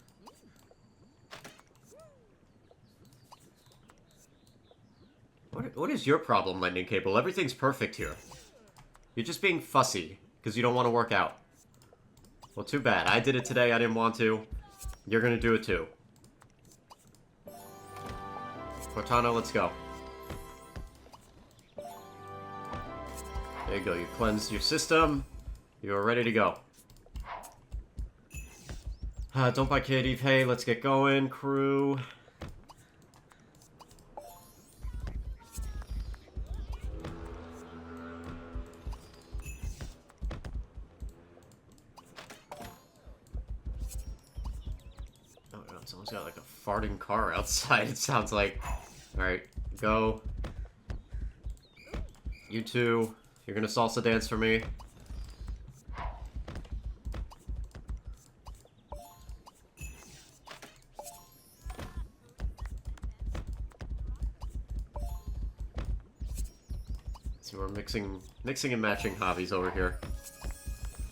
What is your problem, Lightning Cable? Everything's perfect here. You're just being fussy because you don't want to work out. Well, too bad. I did it today. I didn't want to. You're going to do it too. Cortana, let's go. There you go. You cleansed your system. You're ready to go. Don't buy Katie. Hey, let's get going, crew. Oh, God, someone's got like a farting car outside, it sounds like. Alright, go. You two. You're gonna salsa dance for me. So we're mixing and matching hobbies over here.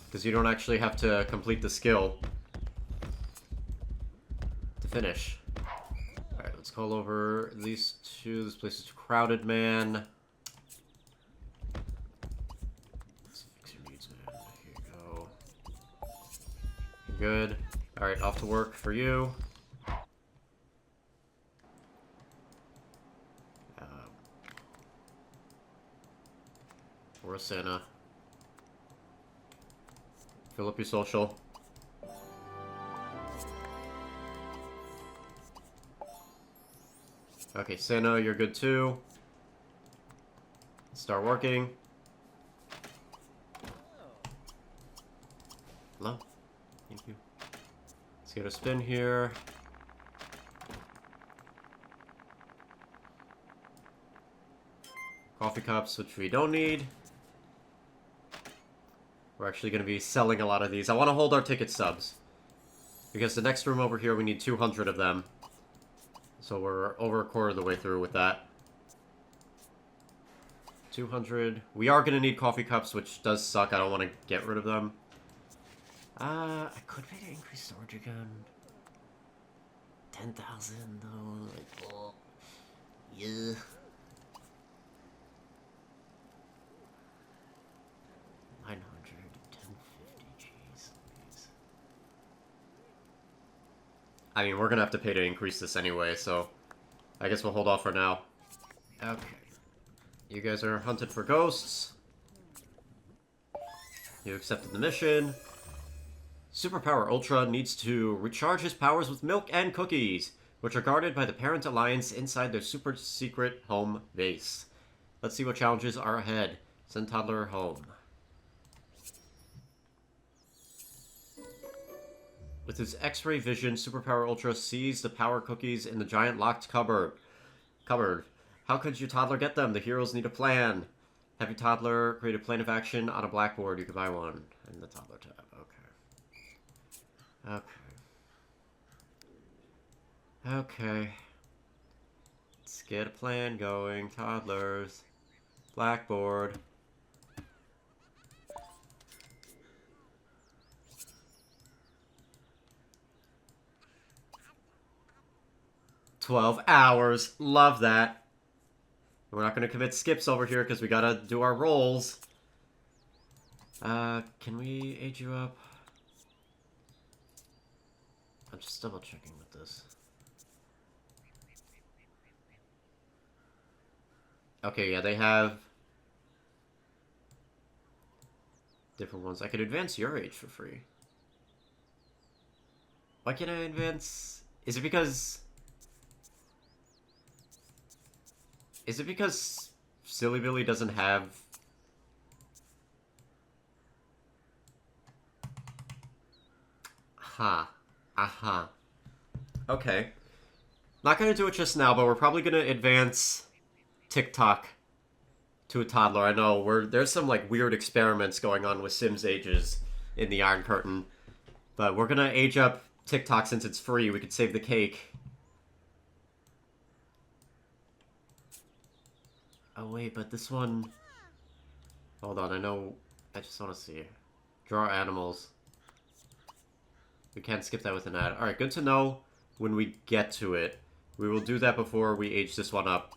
Because you don't actually have to complete the skill to finish. Alright, let's call over these two. This place is crowded, man. Good. Alright, off to work for you. Where's Santa? Fill up your social. Okay, Santa, you're good too. Start working. Hello? Thank you. Let's get a spin here. Coffee cups, which we don't need. We're actually going to be selling a lot of these. I want to hold our ticket subs. Because the next room over here, we need 200 of them. So we're over a quarter of the way through with that. 200. We are going to need coffee cups, which does suck. I don't want to get rid of them. I could pay to increase storage again. 10,000 though. Like, oh. Yeah. 900, 1050, jeez. I mean, we're gonna have to pay to increase this anyway, so I guess we'll hold off for now. Okay. You guys are hunted for ghosts. You accepted the mission. Superpower Ultra needs to recharge his powers with milk and cookies, which are guarded by the Parent Alliance inside their super secret home base. Let's see what challenges are ahead. Send toddler home. With his X-ray vision, Superpower Ultra sees the power cookies in the giant locked cupboard. How could your toddler get them? The heroes need a plan. Have your toddler create a plan of action on a blackboard. You can buy one in the toddler tab. Okay. Okay. Okay. Let's get a plan going. Toddlers. Blackboard. $12. Love that. We're not going to commit skips over here because we got to do our rolls. Can we age you up? I'm just double checking with this. Okay, yeah, they have different ones. I could advance your age for free. Why can't I advance? Is it because Silly Billy doesn't have... Ha. Aha. Okay. Not gonna do it just now, but we're probably gonna advance TikTok to a toddler. I know, there's some, like, weird experiments going on with Sims ages in the Iron Curtain. But we're gonna age up TikTok since it's free. We could save the cake. Oh, wait, but this one... Hold on, I just want to see. Draw animals. We can't skip that with an ad. Alright, good to know when we get to it. We will do that before we age this one up.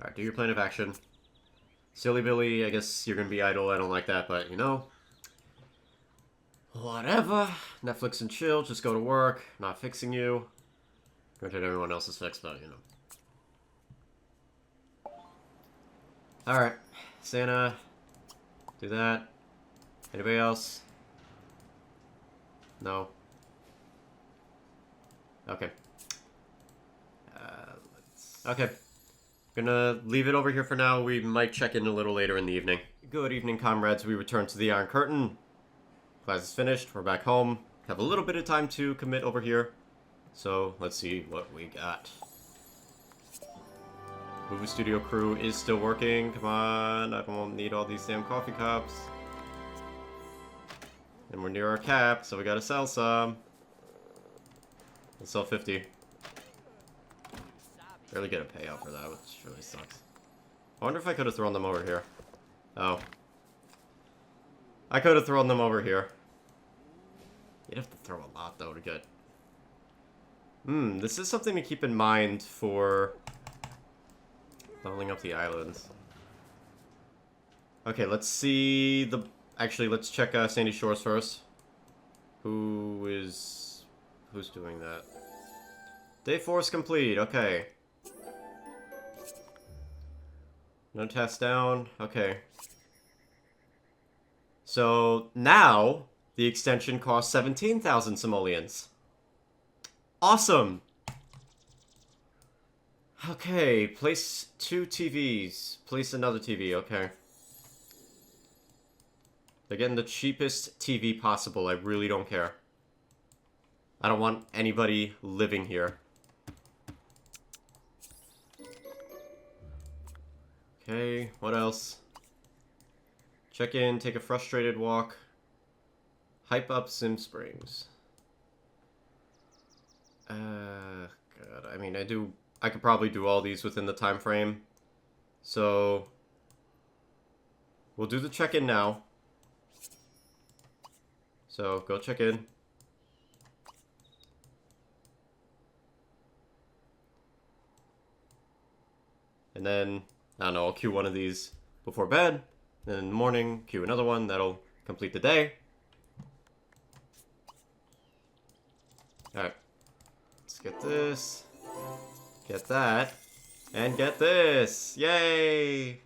Alright, do your plan of action. Silly Billy, I guess you're gonna be idle. I don't like that, but, you know. Whatever. Netflix and chill, just go to work. Not fixing you. Granted, everyone else is fixed, but, you know. Alright, Santa, do that. Anybody else? No. Okay. Okay. Gonna leave it over here for now. We might check in a little later in the evening. Good evening, comrades. We return to the Iron Curtain. Class is finished. We're back home. Have a little bit of time to commit over here. So, let's see what we got. Movie studio crew is still working. Come on, I don't need all these damn coffee cups. And we're near our cap, so we gotta sell some. Let's sell 50. Barely get a payout for that, which really sucks. I wonder if I could have thrown them over here. Oh. I could have thrown them over here. You'd have to throw a lot, though, to get... This is something to keep in mind for... leveling up the islands. Okay, let's see the... Actually, let's check Sandy Shores first. Who's doing that? Day 4 is complete, okay. No test down, okay. So, now, the extension costs 17,000 simoleons. Awesome! Okay, place 2 TVs. Place another TV, okay. They're getting the cheapest TV possible. I really don't care. I don't want anybody living here. Okay, what else? Check in, take a frustrated walk. Hype up Sim Springs. God, I mean, I could probably do all these within the time frame. So, we'll do the check-in now. So, go check in. And then, I don't know, I'll queue one of these before bed. Then in the morning, queue another one. That'll complete the day. Alright. Let's get this. Get that. And get this! Yay!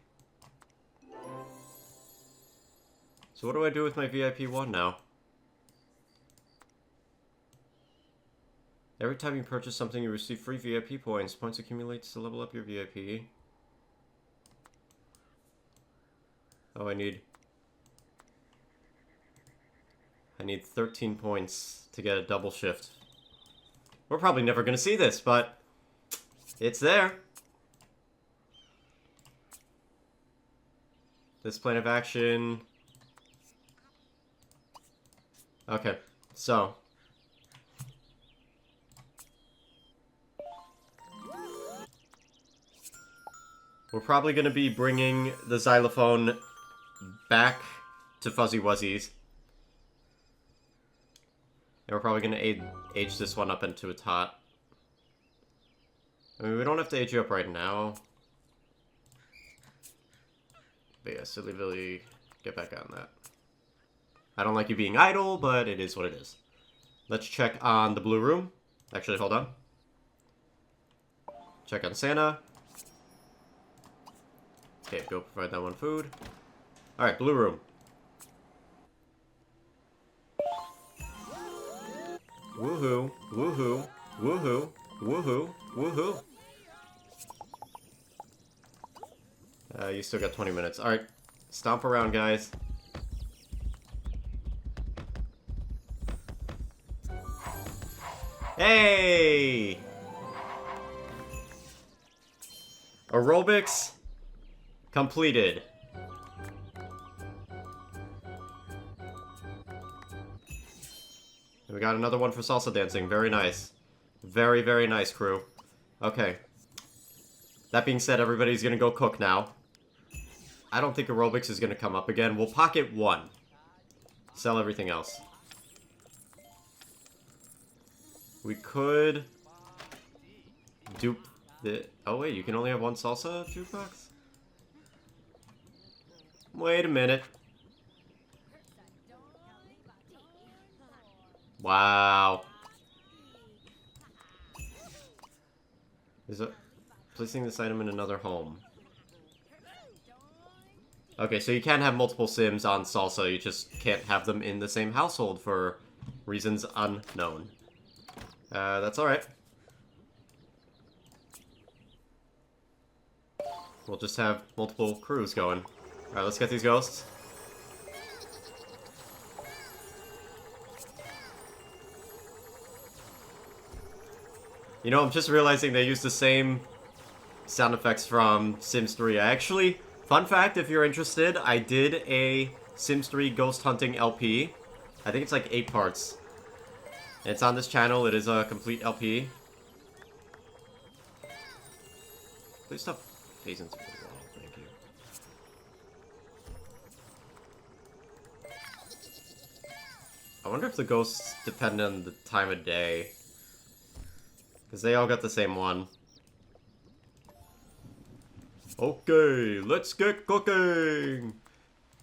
So what do I do with my VIP 1 now? Every time you purchase something, you receive free VIP points. Points accumulate to level up your VIP. Oh, I need 13 points to get a double shift. We're probably never going to see this, but it's there. this plan of action. Okay, so. We're probably going to be bringing the xylophone back to Fuzzy Wuzzies. And we're probably going to age this one up into a tot. I mean, we don't have to age you up right now. But yeah, Silly Billy, get back on that. I don't like you being idle, but it is what it is. Let's check on the blue room. Actually, hold on. Check on Santa. Okay, go provide that one food. Alright, blue room. Woohoo, woohoo, woohoo, woohoo, woohoo. You still got 20 minutes. Alright, stomp around, guys. Hey! Aerobics completed. We got another one for salsa dancing. Very nice. Very, very nice, crew. Okay. That being said, everybody's gonna go cook now. I don't think aerobics is gonna come up again. We'll pocket one. Sell everything else. We could dupe the... Oh wait, you can only have one salsa jukebox? Wait a minute. Wow. Is it placing this item in another home? Okay, so you can have multiple Sims on Salsa, you just can't have them in the same household for reasons unknown. That's alright. We'll just have multiple crews going. Alright, let's get these ghosts. You know, I'm just realizing they use the same sound effects from Sims 3. Fun fact, if you're interested, I did a Sims 3 ghost hunting LP. I think it's like 8 parts. And it's on this channel. It is a complete LP. Please stop phasing through the wall. Thank you. I wonder if the ghosts depend on the time of day. Because they all got the same one. Okay, let's get cooking!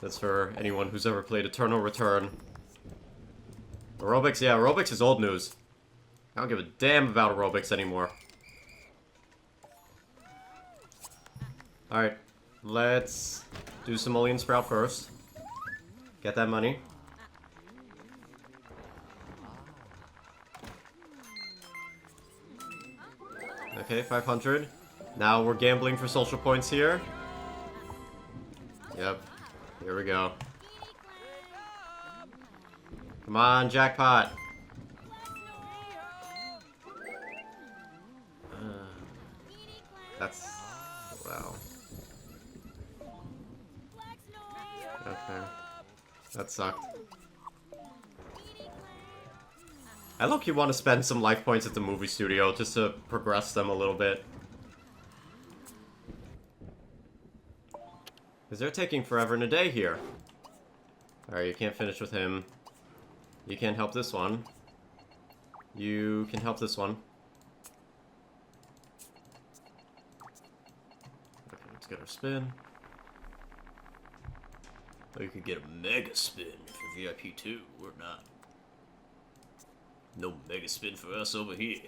That's for anyone who's ever played Eternal Return. Aerobics, yeah, aerobics is old news. I don't give a damn about aerobics anymore. Alright, let's do Simoleon Sprout first. Get that money. Okay, 500. Now we're gambling for social points here. Yep. Here we go. Come on, jackpot. That's... wow. Okay. That sucked. I low-key want to spend some life points at the movie studio just to progress them a little bit. Because they're taking forever and a day here. Alright, you can't finish with him. You can't help this one. You can help this one. Okay, let's get our spin. Or you could get a mega spin if you're VIP too, or not. No mega spin for us over here.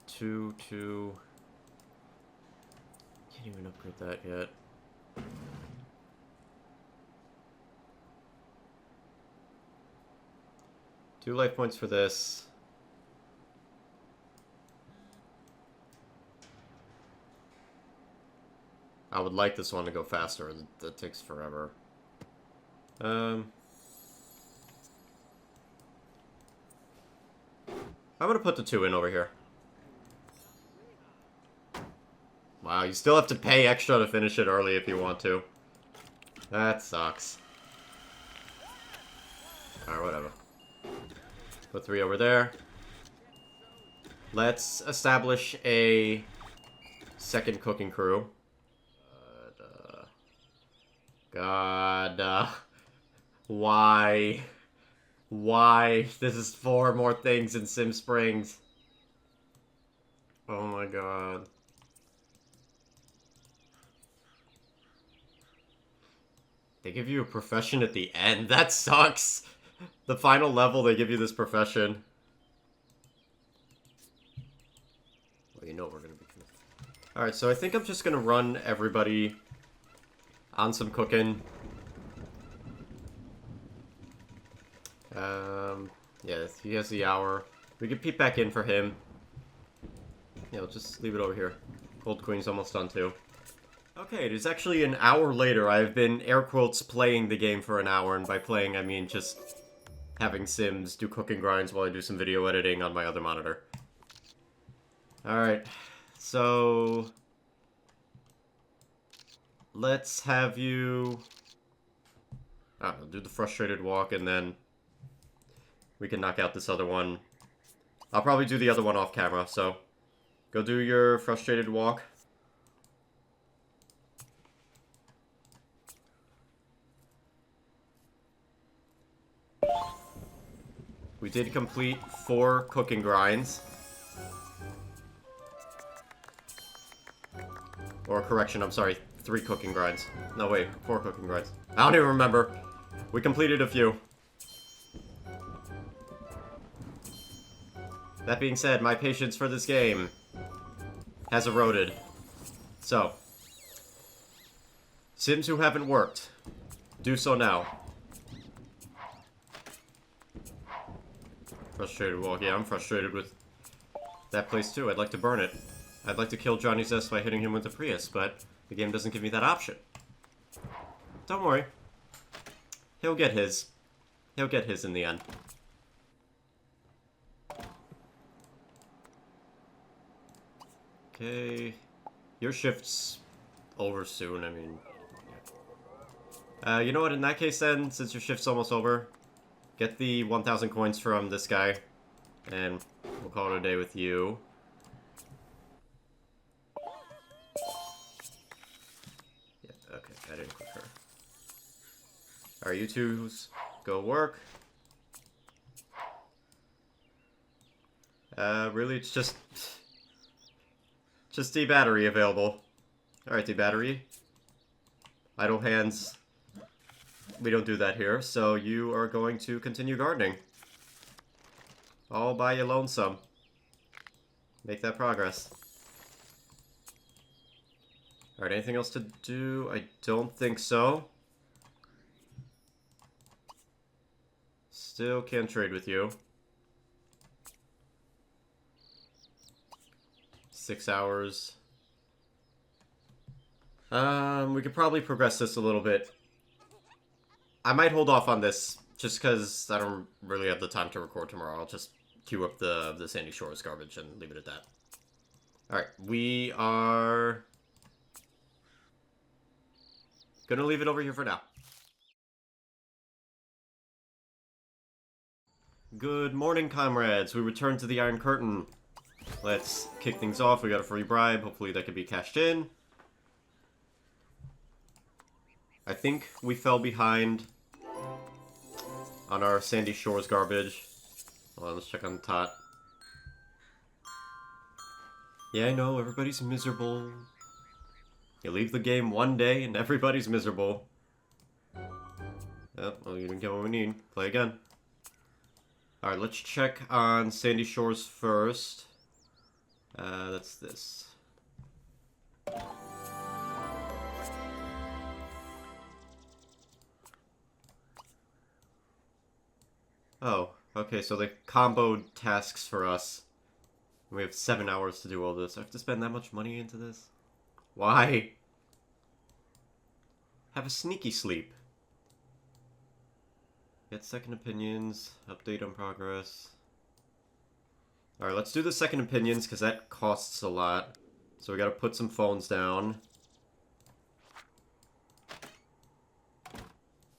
2, 2... Can't even upgrade that yet. Two life points for this. I would like this one to go faster. That takes forever. I'm gonna put the 2 in over here. Wow, you still have to pay extra to finish it early if you want to. That sucks. Alright, whatever. Put 3 over there. Let's establish a second cooking crew. God, why? Why? This is 4 more things in Sim Springs. Oh my god. They give you a profession at the end. That sucks. The final level, they give you this profession. Well, you know we're gonna be... Alright, so I think I'm just gonna run everybody on some cooking. Yeah, he has the hour. We can peep back in for him. Yeah, we'll just leave it over here. Old Queen's almost done too. Okay, it is actually an hour later. I've been, air quotes, playing the game for an hour, and by playing I mean just having Sims do cooking grinds while I do some video editing on my other monitor. Alright, so... let's have you... I don't know, do the frustrated walk, and then we can knock out this other one. I'll probably do the other one off camera, so go do your frustrated walk. We did complete 4 cooking grinds. Or correction, I'm sorry, 3 cooking grinds. No, wait, 4 cooking grinds. I don't even remember. We completed a few. That being said, my patience for this game has eroded. So, Sims who haven't worked, do so now. Frustrated walk. Yeah, I'm frustrated with that place too. I'd like to burn it. I'd like to kill Johnny Zest by hitting him with the Prius, but the game doesn't give me that option. Don't worry. He'll get his. He'll get his in the end. Okay. Your shift's over soon, I mean... yeah. You know what, in that case then, since your shift's almost over, get the 1,000 coins from this guy, and we'll call it a day with you. Yeah, okay, I didn't click her. Alright, you twos, go work. Really, it's just D-battery available. Alright, D-battery. Idle hands. We don't do that here, so you are going to continue gardening. All by your lonesome. Make that progress. Alright, anything else to do? I don't think so. Still can't trade with you. 6 hours. We could probably progress this a little bit. I might hold off on this, just because I don't really have the time to record tomorrow. I'll just queue up the Sandy Shores garbage and leave it at that. Alright, we are gonna leave it over here for now. Good morning, comrades. We return to the Iron Curtain. Let's kick things off. We got a free bribe. Hopefully that can be cashed in. I think we fell behind on our Sandy Shores garbage. Hold on, let's check on the tot. Yeah, I know, everybody's miserable. You leave the game one day and everybody's miserable. Yep, well, you didn't get what we need. Play again. Alright, let's check on Sandy Shores first. That's this. Oh, okay, so they comboed tasks for us. We have 7 hours to do all this. I have to spend that much money into this? Why? Have a sneaky sleep. Get second opinions. Update on progress. Alright, let's do the second opinions, because that costs a lot. So we gotta put some phones down.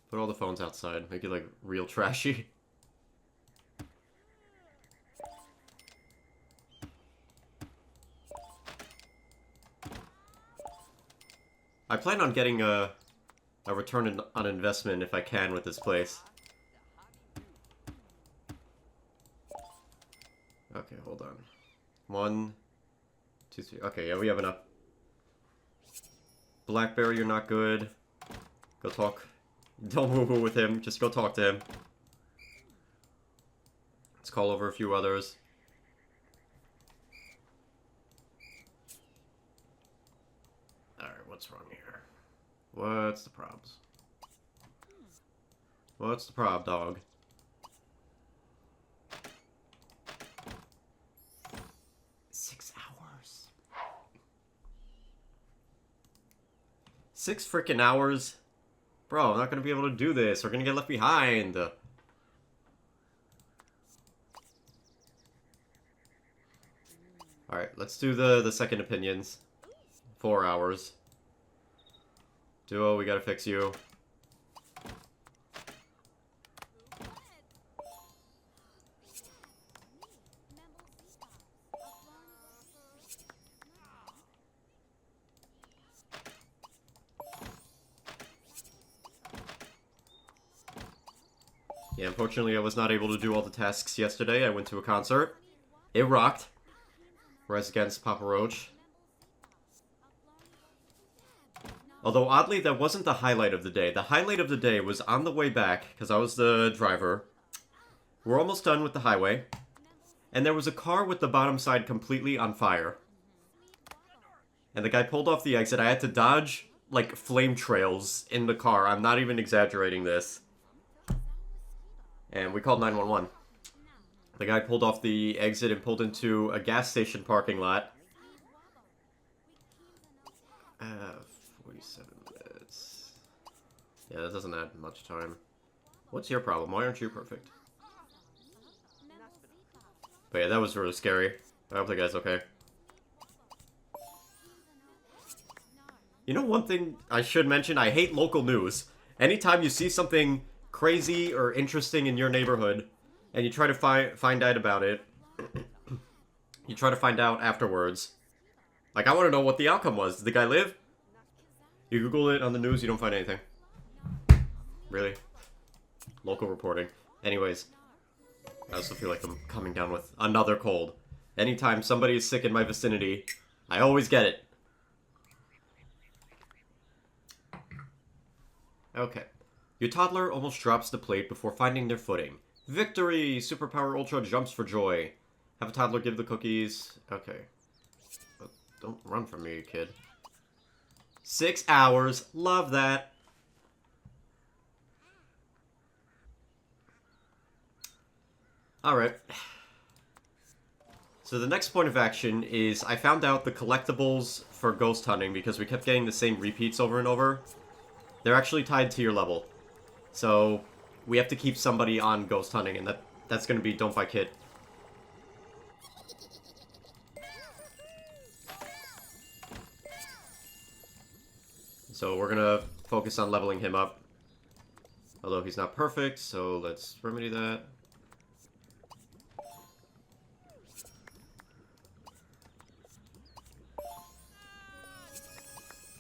Put all the phones outside. Make it, like, real trashy. I plan on getting a return on investment if I can with this place. Okay, hold on. 1, 2, 3. Okay, yeah, we have enough. Blackberry, you're not good. Go talk. Don't woo-woo with him. Just go talk to him. Let's call over a few others. Alright, what's wrong here? What's the probs? What's the prob, dog? Six freaking hours? Bro, I'm not gonna be able to do this. We're gonna get left behind. Alright, let's do the second opinions. 4 hours. Duo, we gotta fix you. Yeah, unfortunately I was not able to do all the tasks yesterday. I went to a concert. It rocked. Res against Papa Roach. Although, oddly, that wasn't the highlight of the day. The highlight of the day was on the way back, because I was the driver. We're almost done with the highway. And there was a car with the bottom side completely on fire. And the guy pulled off the exit. I had to dodge, like, flame trails in the car. I'm not even exaggerating this. And we called 911. The guy pulled off the exit and pulled into a gas station parking lot. 47 minutes. Yeah, that doesn't add much time. What's your problem? Why aren't you perfect? But yeah, that was really scary. I hope the guy's okay. You know one thing I should mention? I hate local news. Anytime you see something crazy or interesting in your neighborhood, and you try to find out about it, you try to find out afterwards. Like, I want to know what the outcome was. Did the guy live? You Google it on the news, you don't find anything. Really? Local reporting. Anyways, I also feel like I'm coming down with another cold. Anytime somebody is sick in my vicinity, I always get it. Okay. Your toddler almost drops the plate before finding their footing. Victory! Superpower Ultra jumps for joy. Have a toddler give the cookies. Okay. But don't run from me, kid. 6 hours. Love that. Alright. So the next point of action is I found out the collectibles for ghost hunting, because we kept getting the same repeats over and over. They're actually tied to your level. So we have to keep somebody on ghost hunting, and that's going to be Don't Buy Kit. So we're going to focus on leveling him up. Although he's not perfect, so let's remedy that.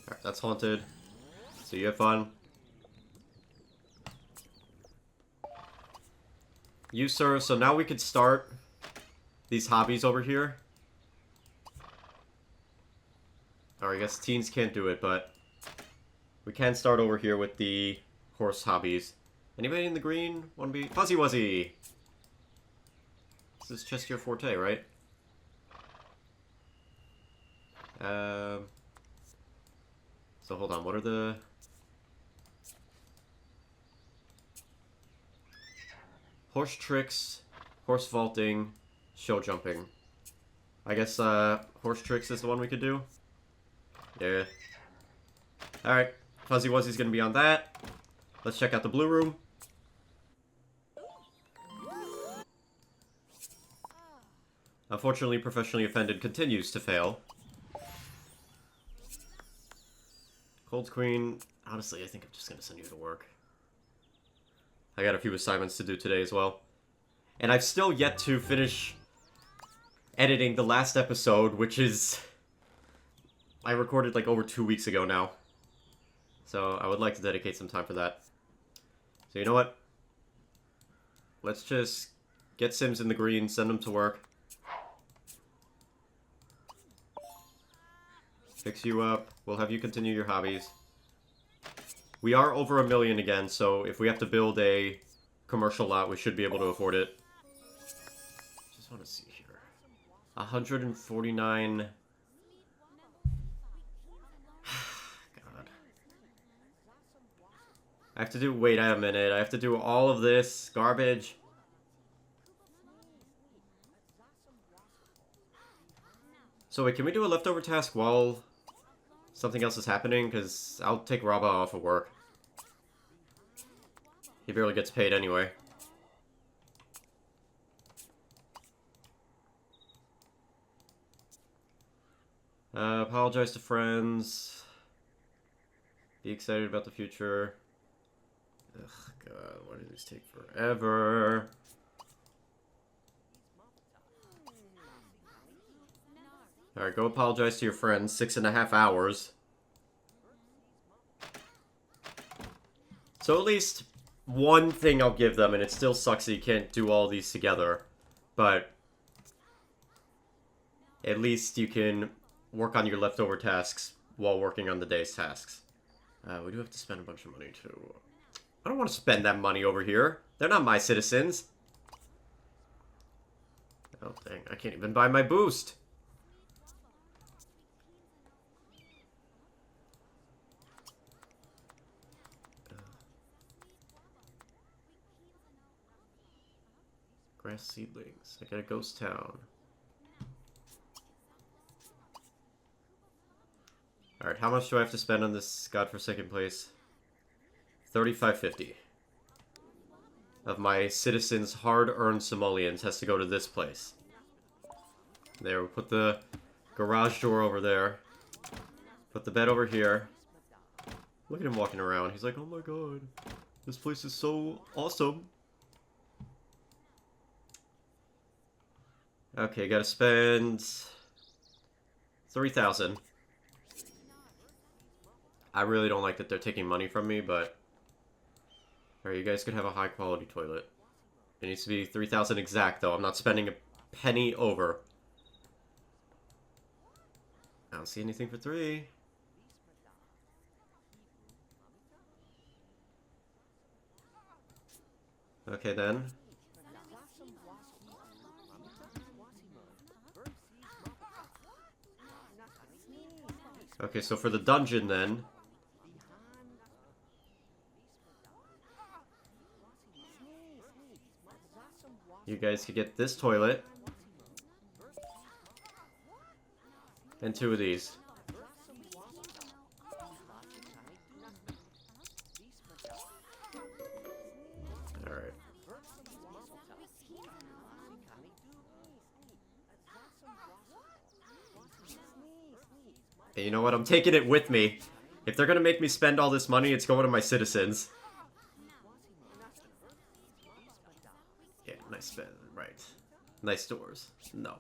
Alright, that's haunted. So you have fun. You, sir, so now we could start these hobbies over here. Or I guess teens can't do it, but we can start over here with the horse hobbies. Anybody in the green want to be Fuzzy Wuzzy? This is just your forte, right? So hold on, what are the... Horse tricks, horse vaulting, show jumping. I guess, horse tricks is the one we could do? Yeah. Alright, Fuzzy Wuzzy's gonna be on that. Let's check out the blue room. Unfortunately, Professionally Offended continues to fail. Cold Queen, honestly, I think I'm just gonna send you to work. I got a few assignments to do today as well. And I've still yet to finish editing the last episode, which is... I recorded like over 2 weeks ago now. So I would like to dedicate some time for that. So you know what? Let's just get Sims in the green, send them to work. Fix you up. We'll have you continue your hobbies. We are over 1 million again, so if we have to build a commercial lot, we should be able to afford it. Just want to see here. 149... God. I have to do... Wait a minute. I have to do all of this garbage. So wait, can we do a leftover task while something else is happening? Because I'll take Rabba off of work. He barely gets paid anyway. Apologize to friends. Be excited about the future. Ugh, God, why do these take forever? Alright, go apologize to your friends. 6.5 hours. So at least one thing I'll give them, and it still sucks that you can't do all these together. But at least you can work on your leftover tasks while working on the day's tasks. We do have to spend a bunch of money, too. I don't want to spend that money over here. They're not my citizens. Oh, dang. I can't even buy my boost. Grass seedlings. I got a ghost town. Alright, how much do I have to spend on this godforsaken place? 35.50 of my citizens' hard-earned simoleons has to go to this place. There, we'll put the garage door over there. Put the bed over here. Look at him walking around. He's like, oh my god, this place is so awesome. Okay, gotta spend 3,000. I really don't like that they're taking money from me, but... Alright, you guys could have a high-quality toilet. It needs to be 3,000 exact, though. I'm not spending a penny over. I don't see anything for 3. Okay, then. Okay, so for the dungeon, then... You guys could get this toilet. And 2 of these. Alright. Hey, you know what? I'm taking it with me. If they're gonna make me spend all this money, it's going to my citizens. Yeah, nice spend, right. Nice doors. No.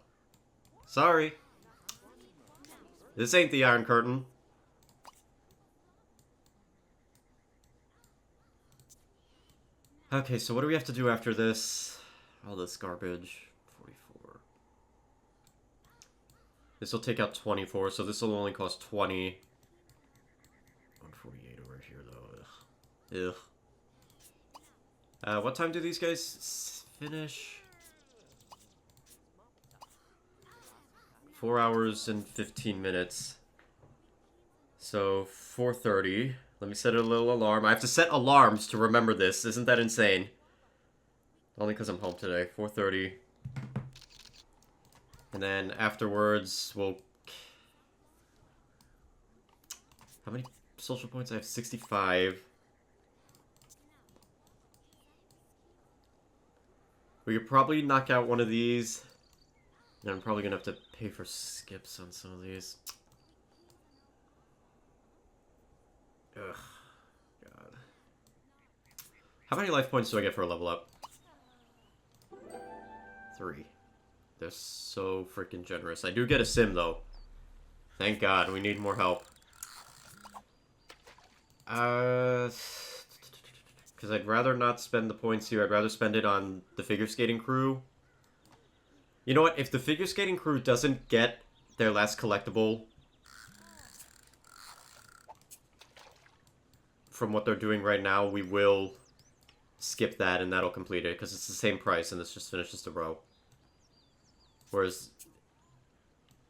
Sorry. This ain't the Iron Curtain. Okay, so what do we have to do after this? All this garbage. 44. This will take out 24, so this will only cost 20. 148 over here, though. Ugh. What time do these guys finish? 4 hours and 15 minutes. So, 4:30. Let me set a little alarm. I have to set alarms to remember this. Isn't that insane? Only because I'm home today. 4:30. And then afterwards, we'll... How many social points? I have 65. We could probably knock out one of these. And I'm probably going to have to pay for skips on some of these. How many life points do I get for a level up? 3. They're so freaking generous. I do get a sim, though. Thank God. We need more help. Because I'd rather not spend the points here. I'd rather spend it on the figure skating crew. You know what? If the figure skating crew doesn't get their last collectible from what they're doing right now, we will skip that and that'll complete it. Because it's the same price and this just finishes the row. Whereas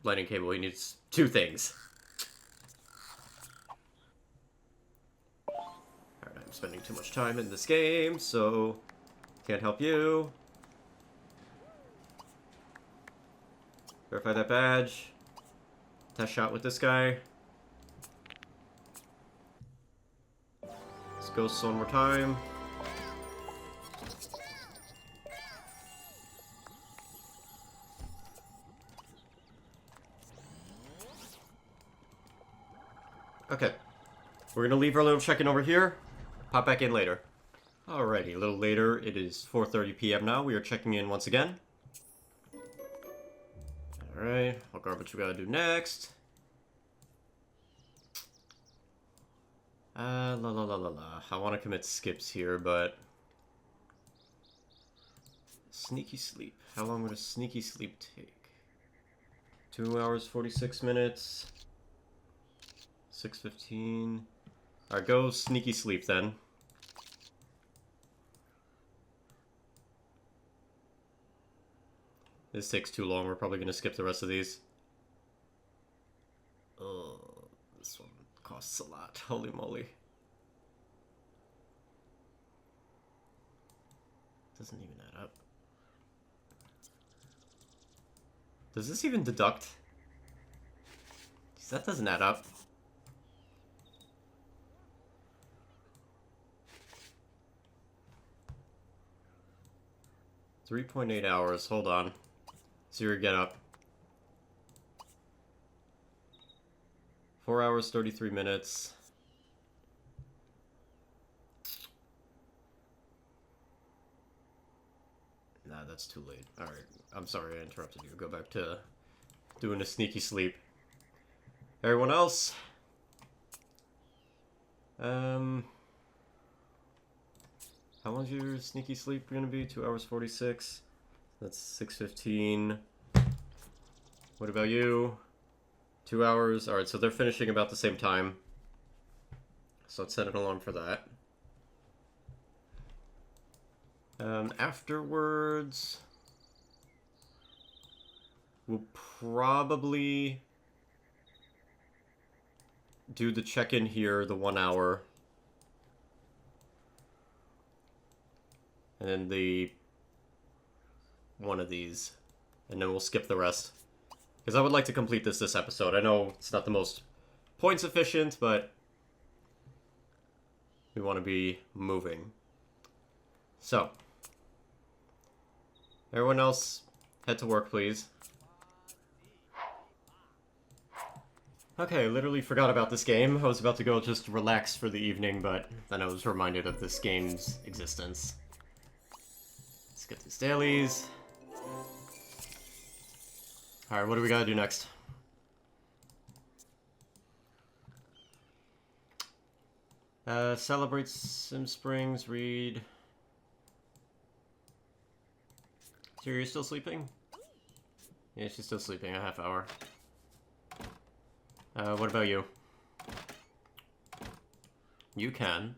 lightning cable, he needs 2 things. Alright, I'm spending too much time in this game, so can't help you. Verify that badge. Test shot with this guy. Let's go one more time. Okay. We're gonna leave our little check-in over here. Pop back in later. Alrighty, a little later. It is 4:30 p.m. now. We are checking in once again. Alright, what garbage we gotta do next? La la la la la. I want to commit skips here, but... Sneaky sleep. How long would a sneaky sleep take? 2 hours, 46 minutes. 6:15. Alright, go sneaky sleep then. This takes too long. We're probably going to skip the rest of these. Oh, this one costs a lot. Holy moly. Doesn't even add up. Does this even deduct? That doesn't add up. $3.8 hours. Hold on. Zero get up. 4 hours, 33 minutes. Nah, that's too late. Alright, I'm sorry I interrupted you. Go back to doing a sneaky sleep. Everyone else? How long's your sneaky sleep gonna be? 2 hours, 46. That's 6:15. What about you? 2 hours. Alright, so they're finishing about the same time. So let's set an alarm for that. Afterwards, we'll probably do the check-in here, the 1 hour. And then the one of these. And then we'll skip the rest. Because I would like to complete this episode. I know it's not the most points efficient, but we want to be moving. So, everyone else, head to work, please. Okay, I literally forgot about this game. I was about to go just relax for the evening, but then I was reminded of this game's existence. Let's get these dailies. Alright, what do we gotta do next? Celebrate Sim Springs, read. So you're still sleeping? Yeah, she's still sleeping, a half hour. What about you? You can.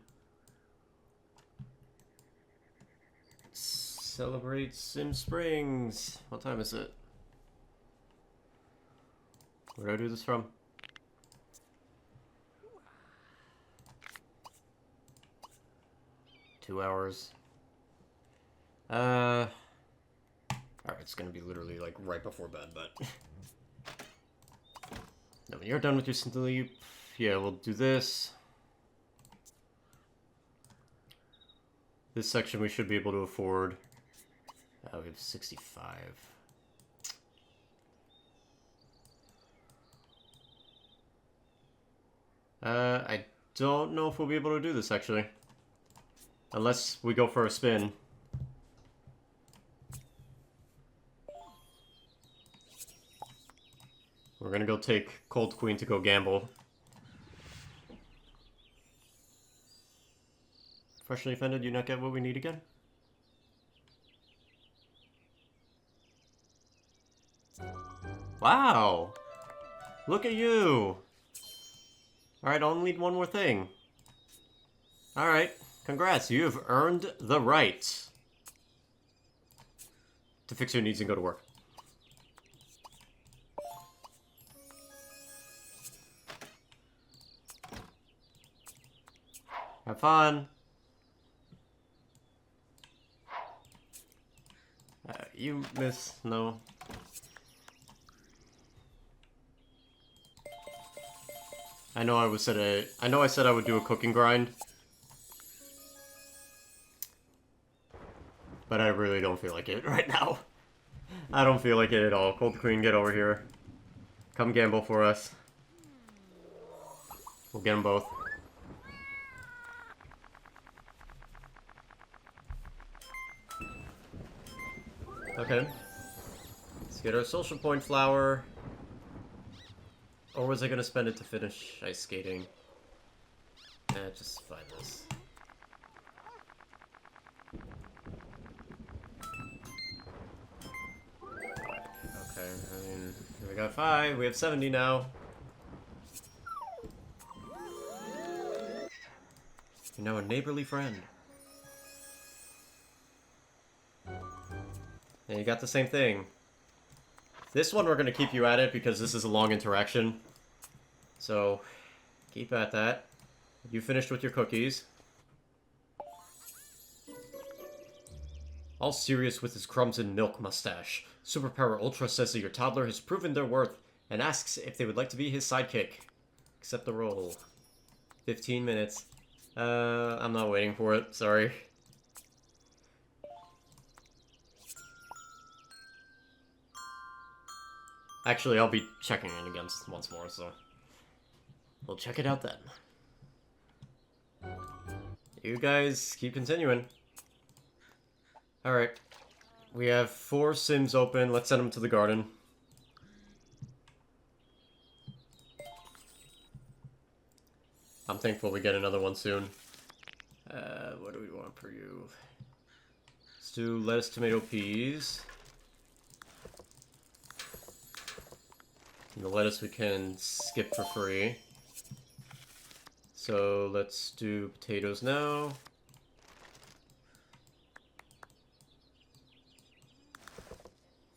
Celebrate Sim Springs. What time is it? Where do I do this from? Two hours. Alright, it's gonna be literally like right before bed, but... No, when you're done with your sleep, yeah, we'll do this. This section we should be able to afford. We have 65. I don't know if we'll be able to do this, actually. Unless we go for a spin. We're gonna go take Cold Queen to go gamble. Freshly offended, you not get what we need again? Wow! Look at you! Alright, I'll need one more thing. Alright, congrats, you have earned the right to fix your needs and go to work. Have fun! You miss... no. I know I said I would do a cooking grind. But I really don't feel like it right now. I don't feel like it at all. Cold Queen, get over here. Come gamble for us. We'll get them both. Okay. Let's get our social point flower. Or was I gonna spend it to finish ice skating? Just find this. Okay, I mean, we got 5, we have 70 now. You're now a neighborly friend. And you got the same thing. This one we're gonna keep you at it because this is a long interaction. So, keep at that. You finished with your cookies. All serious with his crumbs and milk mustache, Superpower Ultra says that your toddler has proven their worth and asks if they would like to be his sidekick. Accept the role. 15 minutes. I'm not waiting for it, sorry. Actually, I'll be checking in again once more, so... we'll check it out then. You guys keep continuing. Alright. We have 4 Sims open. Let's send them to the garden. I'm thankful we get another one soon. What do we want for you? Let's do lettuce, tomato, peas. And the lettuce we can skip for free. So let's do potatoes now.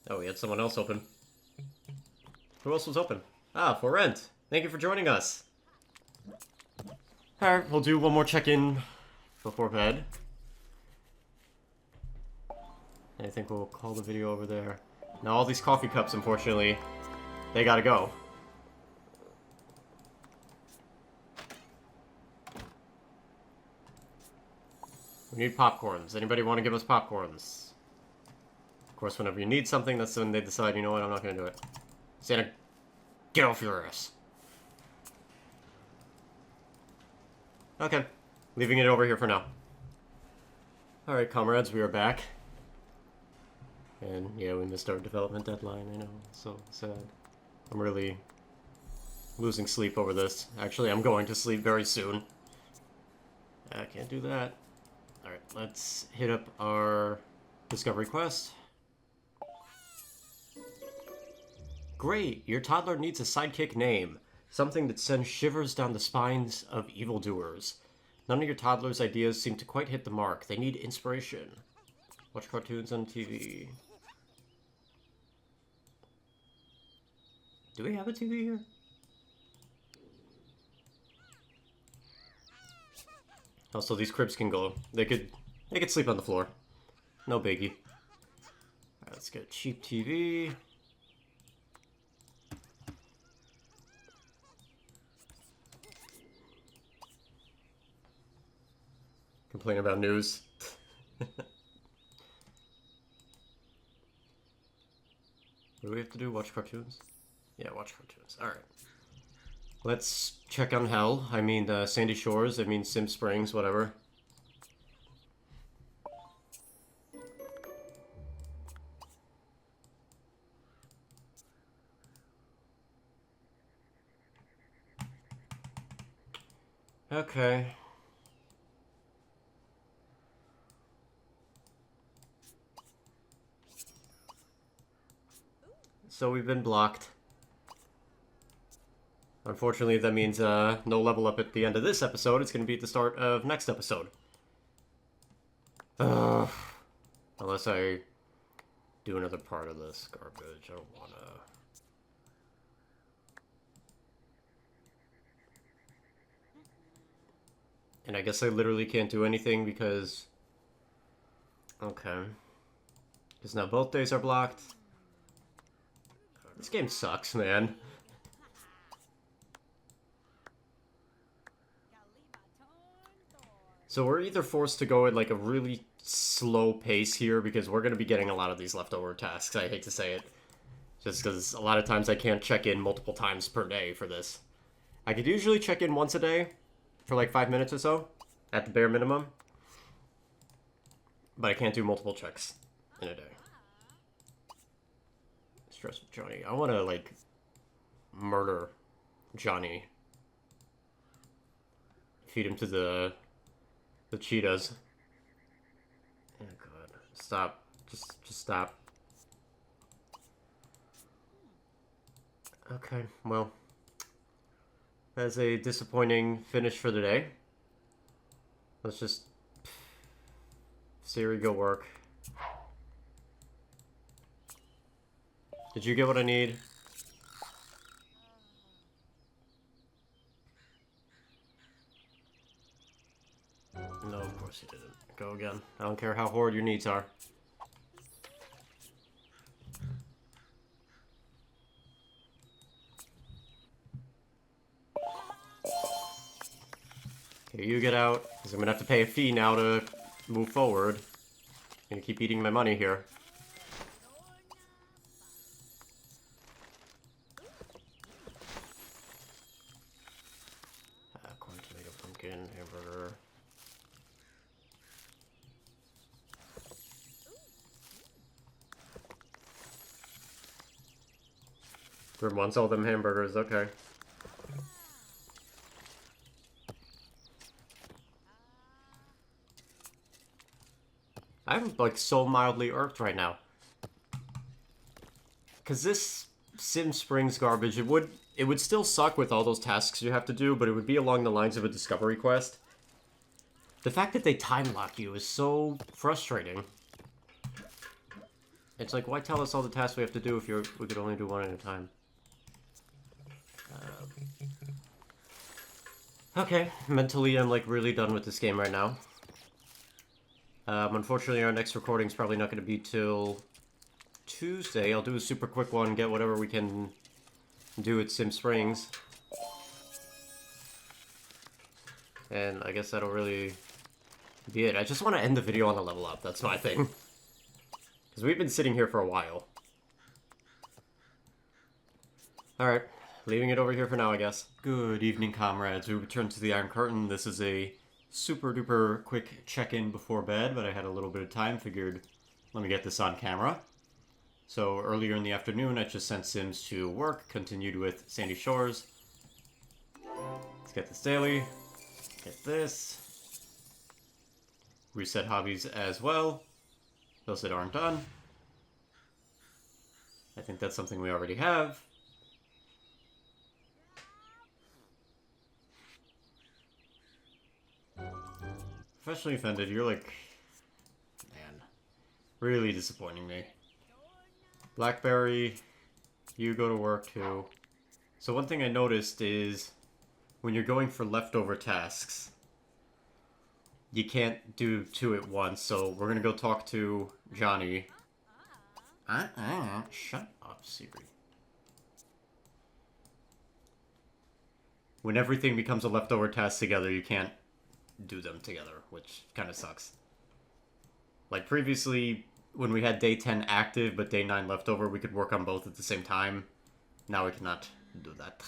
Oh, we had someone else open. Who else was open? Ah, for rent. Thank you for joining us. Alright, we'll do one more check-in before bed. And I think we'll call the video over there. Now all these coffee cups, unfortunately, they gotta go. We need popcorns. Anybody want to give us popcorns? Of course, whenever you need something, that's when they decide, you know what, I'm not gonna do it. Santa, get off your ass. Okay. Leaving it over here for now. Alright, comrades, we are back. And, yeah, we missed our development deadline, I know. So sad. I'm really losing sleep over this. Actually, I'm going to sleep very soon. I can't do that. Alright, let's hit up our discovery quest. Great! Your toddler needs a sidekick name. Something that sends shivers down the spines of evildoers. None of your toddler's ideas seem to quite hit the mark. They need inspiration. Watch cartoons on TV. Do we have a TV here? Also, these cribs can go. They could sleep on the floor. No biggie. Alright, let's get a cheap TV. Complain about news. What do we have to do? Watch cartoons? Yeah, watch cartoons. Alright. Let's check on Hell. I mean, Sandy Shores. I mean, Sim Springs, whatever. Okay. So we've been blocked. Unfortunately, that means no level up at the end of this episode. It's going to be at the start of next episode. Unless I do another part of this garbage. I don't want to... And I guess I literally can't do anything because... Okay. Because now both days are blocked. This game sucks, man. So we're either forced to go at like a really slow pace here because we're going to be getting a lot of these leftover tasks. I hate to say it. Just because a lot of times I can't check in multiple times per day for this. I could usually check in once a day for like 5 minutes or so at the bare minimum. But I can't do multiple checks in a day. Stress with Johnny. I want to like murder Johnny. Feed him to the cheetahs. Oh god. Stop. Just stop. Okay, well. That's a disappointing finish for the day. Let's just... Siri, go work. Did you get what I need? No, of course you didn't. Go again. I don't care how horrid your needs are. Okay, you get out, because I'm gonna have to pay a fee now to move forward. I'm gonna keep eating my money here. Corn, tomato, pumpkin, hamburger. Grim wants all them hamburgers, okay. I'm like so mildly irked right now. Cause this Sim Springs garbage, it would still suck with all those tasks you have to do, but it would be along the lines of a discovery quest. The fact that they time lock you is so frustrating. It's like, why tell us all the tasks we have to do if we could only do one at a time? Okay, mentally I'm like really done with this game right now. Unfortunately our next recording is probably not going to be till Tuesday. I'll do a super quick one, get whatever we can do at Sim Springs. And I guess that'll really be it. I just want to end the video on a level up, that's my thing. Because we've been sitting here for a while. Alright, leaving it over here for now, I guess. Good evening, comrades. We return to the Iron Curtain. This is a super duper quick check-in before bed, but I had a little bit of time, figured let me get this on camera. So earlier in the afternoon I just sent Sims to work, continued with Sandy Shores. Let's get this daily, get this. Reset hobbies as well, those that aren't done. I think that's something we already have. Professionally offended, you're like, man, really disappointing me. Blackberry, you go to work too. So one thing I noticed is when you're going for leftover tasks, you can't do two at once. So we're gonna go talk to Johnny. Shut up, Siri. When everything becomes a leftover task together, you can't do them together, which kind of sucks. Like previously, when we had day 10 active but day 9 leftover, we could work on both at the same time. Now we cannot do that.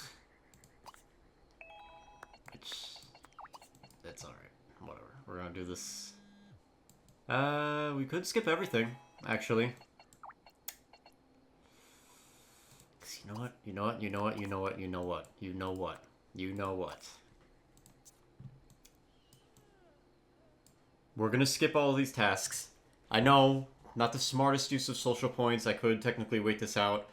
It's alright. Whatever. We're gonna do this. We could skip everything, actually. 'Cause you know what? You know what? You know what? You know what? You know what? You know what? You know what? We're gonna skip all of these tasks. I know, not the smartest use of social points. I could technically wait this out.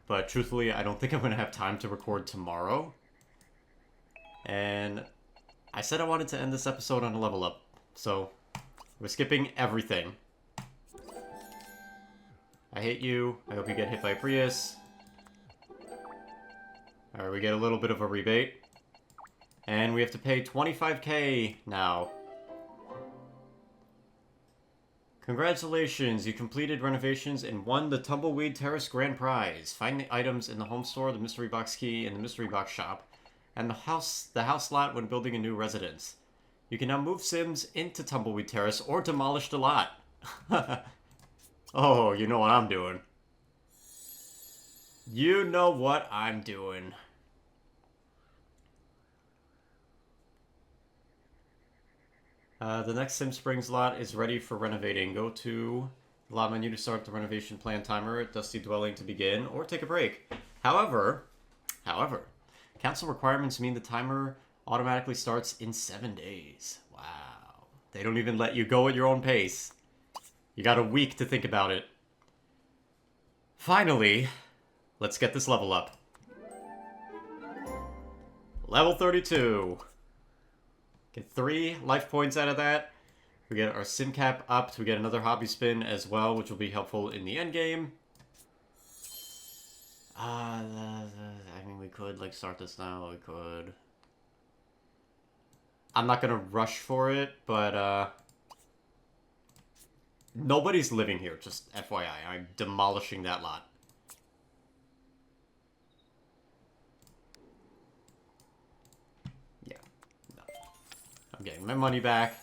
But truthfully, I don't think I'm gonna have time to record tomorrow. And I said I wanted to end this episode on a level up. So, we're skipping everything. I hate you. I hope you get hit by a Prius. Alright, we get a little bit of a rebate. And we have to pay 25k now. Congratulations, you completed renovations and won the Tumbleweed Terrace Grand Prize. Find the items in the home store, the mystery box key, and the mystery box shop, and the house lot when building a new residence. You can now move Sims into Tumbleweed Terrace or demolish the lot. Oh, you know what I'm doing. You know what I'm doing. The next Sim Springs lot is ready for renovating. Go to the lot menu to start the renovation plan timer at Dusty Dwelling to begin, or take a break. However, council requirements mean the timer automatically starts in 7 days. Wow. They don't even let you go at your own pace. You got a week to think about it. Finally, let's get this level up. Level 32. Get 3 life points out of that. We get our sim cap up. We get another hobby spin as well, which will be helpful in the end game. I mean, we could like start this now. We could. I'm not gonna rush for it, but nobody's living here. Just FYI, I'm demolishing that lot. I'm getting my money back.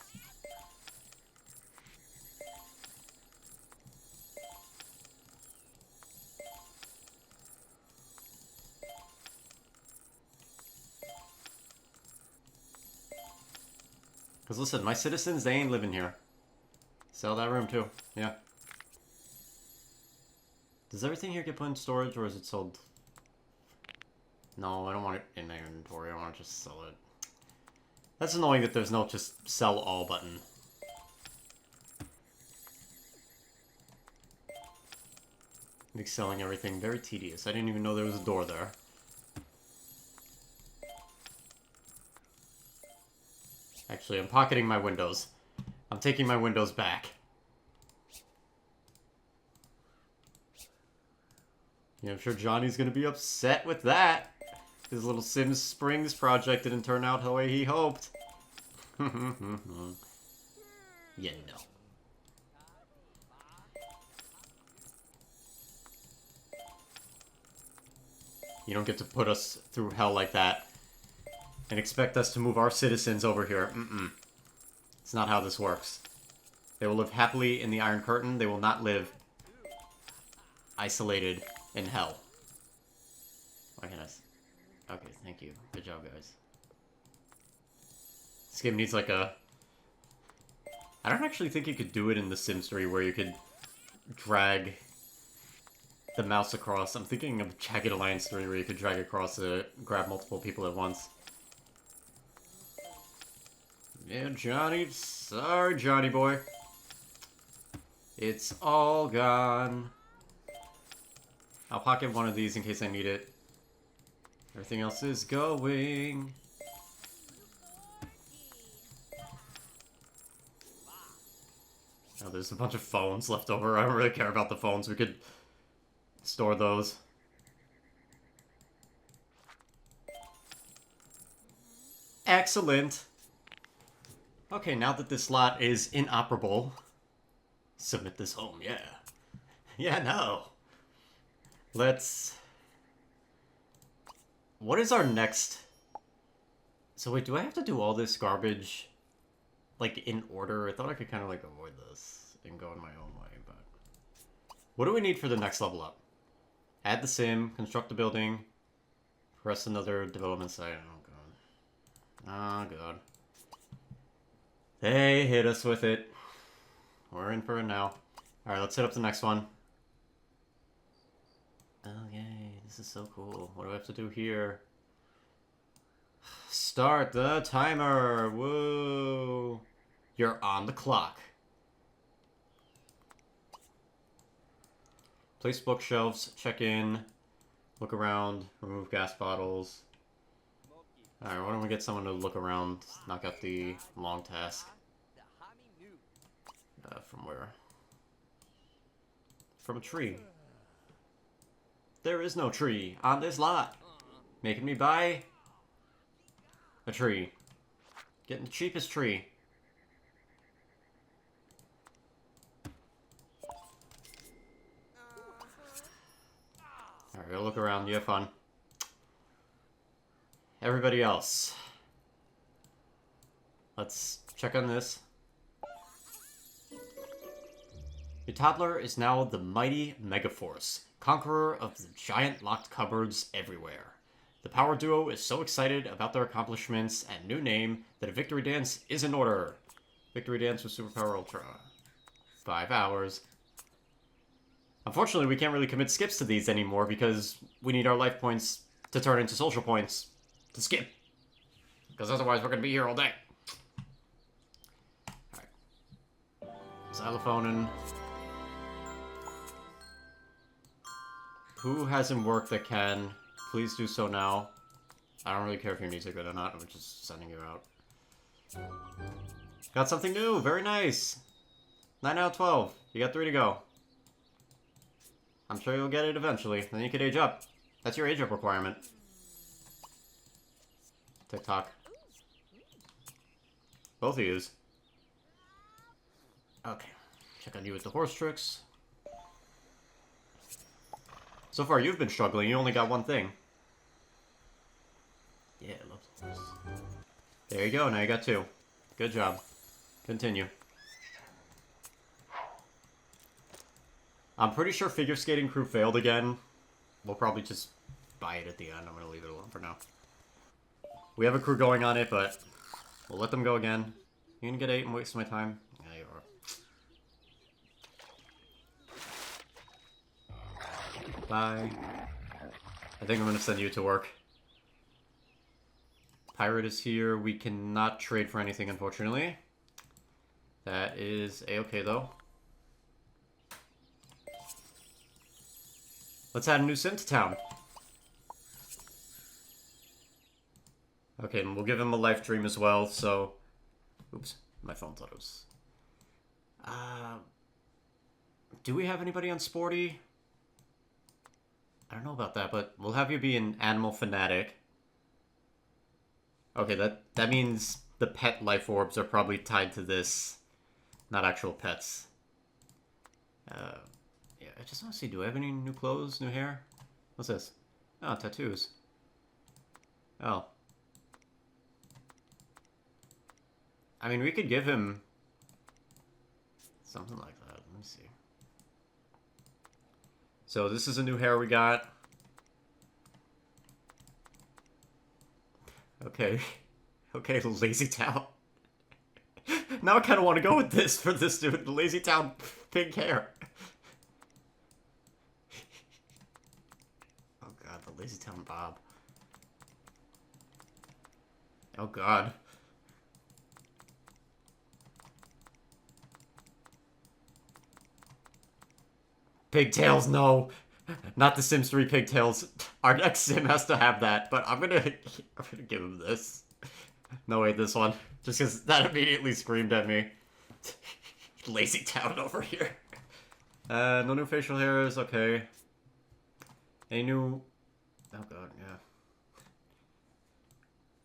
Because listen, my citizens, they ain't living here. Sell that room too. Yeah. Does everything here get put in storage or is it sold? No, I don't want it in my inventory. I want to just sell it. That's annoying that there's no just sell all button. Makes selling everything very tedious. I didn't even know there was a door there. Actually, I'm pocketing my windows. I'm taking my windows back. Yeah, I'm sure Johnny's gonna be upset with that. His little Sims Springs project didn't turn out the way he hoped. Yeah, no. You don't get to put us through hell like that and expect us to move our citizens over here. It's not how this works. They will live happily in the Iron Curtain. They will not live isolated in hell. Why can't I... Okay, thank you. Good job, guys. This game needs like a... I don't actually think you could do it in The Sims 3 where you could drag the mouse across. I'm thinking of Jagged Alliance 3 where you could drag across to grab multiple people at once. Yeah, Johnny. Sorry, Johnny boy. It's all gone. I'll pocket one of these in case I need it. Everything else is going. Oh, there's a bunch of phones left over. I don't really care about the phones. We could store those. Excellent. Okay, now that this lot is inoperable, submit this home, yeah. Yeah, no. Let's... What is our next... So wait, do I have to do all this garbage, like, in order? I thought I could kind of, like, avoid this and go in my own way, but... What do we need for the next level up? Add the sim, construct the building, press another development site. Oh, God. Oh, God. They hit us with it. We're in for it now. Alright, let's hit up the next one. Oh, yay. This is so cool. What do I have to do here? Start the timer! Whoa! You're on the clock. Place bookshelves, check in, look around, remove gas bottles. Alright, why don't we get someone to look around, knock out the long task. From where? From a tree. There is no tree on this lot. Making me buy a tree. Getting the cheapest tree. Alright, go look around. You have fun. Everybody else. Let's check on this. Your toddler is now the mighty Megaforce, conqueror of the giant locked cupboards everywhere. The power duo is so excited about their accomplishments and new name that a victory dance is in order. Victory dance with Superpower Ultra. 5 hours. Unfortunately, we can't really commit skips to these anymore because we need our life points to turn into social points to skip. Because otherwise we're going to be here all day. Alright. Xylophoning. Who hasn't worked that can? Please do so now. I don't really care if your needs are good or not. I'm just sending you out. Got something new. Very nice. 9 out of 12. You got 3 to go. I'm sure you'll get it eventually. Then you could age up. That's your age up requirement. TikTok. Both of yous. Okay. Check on you with the horse tricks. So far, you've been struggling. You only got one thing. Yeah, I love the horse. There you go. Now you got 2. Good job. Continue. I'm pretty sure figure skating crew failed again. We'll probably just buy it at the end. I'm going to leave it alone for now. We have a crew going on it, but we'll let them go again. You gonna get 8 and waste my time? Yeah, you are. Bye. I think I'm going to send you to work. Pirate is here. We cannot trade for anything, unfortunately. That is a-okay, though. Let's add a new sim to town. Okay, and we'll give him a life dream as well, so... Oops, my phone thought it was... Do we have anybody on Sporty? I don't know about that, but we'll have you be an animal fanatic. Okay, that means the pet life orbs are probably tied to this, not actual pets. Yeah, I just want to see, do I have any new clothes, new hair? What's this? Oh, tattoos. Oh. I mean, we could give him something like that. Let me see. So this is a new hair we got. Okay. Okay, Lazy Town. Now I kind of want to go with this for this dude. The Lazy Town pink hair. Oh god, the Lazy Town Bob. Oh god. Pigtails, no. Not the Sims 3 pigtails. Our next sim has to have that, but I'm gonna give him this. No, wait, this one. Just because that immediately screamed at me. Lazy Town over here. No new facial hairs, okay. Any new... Oh god, yeah.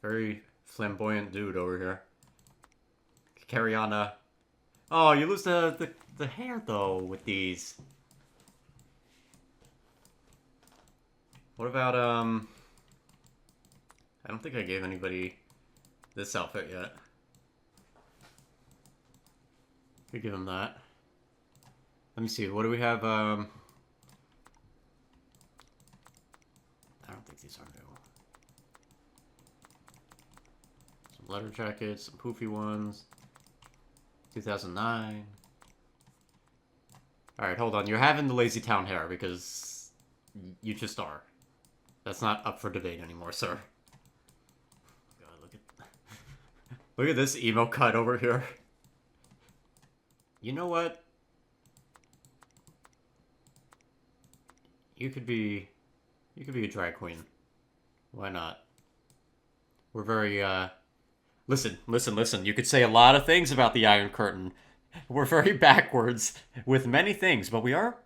Very flamboyant dude over here. Carry on, Oh, you lose the hair, though, with these. What about, I don't think I gave anybody this outfit yet. Could give him that. Let me see, what do we have, I don't think these are new. Some leather jackets, some poofy ones. 2009. Alright, hold on. You're having the Lazy Town hair because you just are. That's not up for debate anymore, sir. God, look at this emo cut over here. You know what? You could be a drag queen. Why not? We're very, listen. You could say a lot of things about the Iron Curtain. We're very backwards with many things, but we are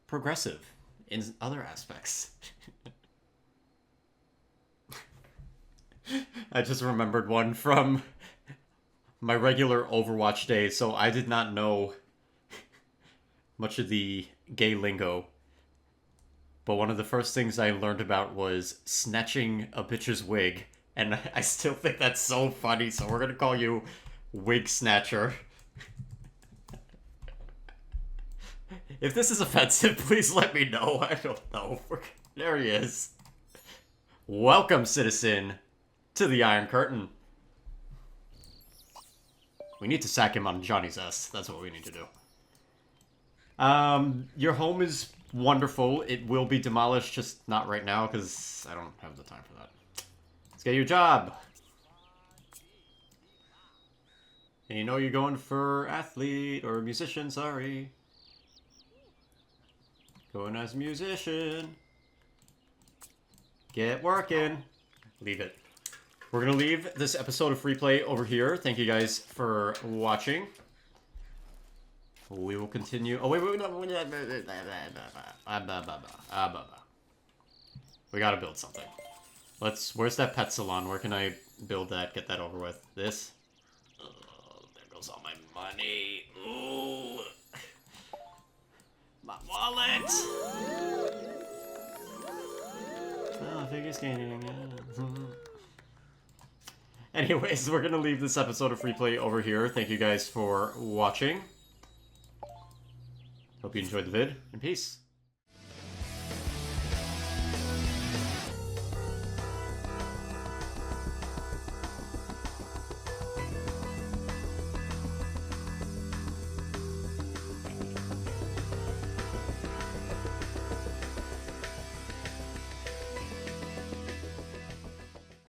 progressive in other aspects. I just remembered one from my regular Overwatch days, so I did not know much of the gay lingo. But one of the first things I learned about was snatching a bitch's wig. And I still think that's so funny, so we're gonna call you Wig Snatcher. If this is offensive, please let me know. I don't know. There he is. Welcome, citizen, to the Iron Curtain. We need to sack him on Johnny's ass. That's what we need to do. Your home is wonderful. It will be demolished, just not right now, because I don't have the time for that. Let's get you a job. And you know you're going for athlete, or musician, sorry. Going as a musician. Get working. Leave it. We're going to leave this episode of Freeplay over here. Thank you guys for watching. We will continue. Oh, wait. No. We gotta build something. Where's that pet salon? Where can I build that? Get that over with. This? Oh, there goes all my money. Ooh. My wallet! Oh, figure skating. Anyways, we're gonna leave this episode of Freeplay over here. Thank you guys for watching. Hope you enjoyed the vid, and peace.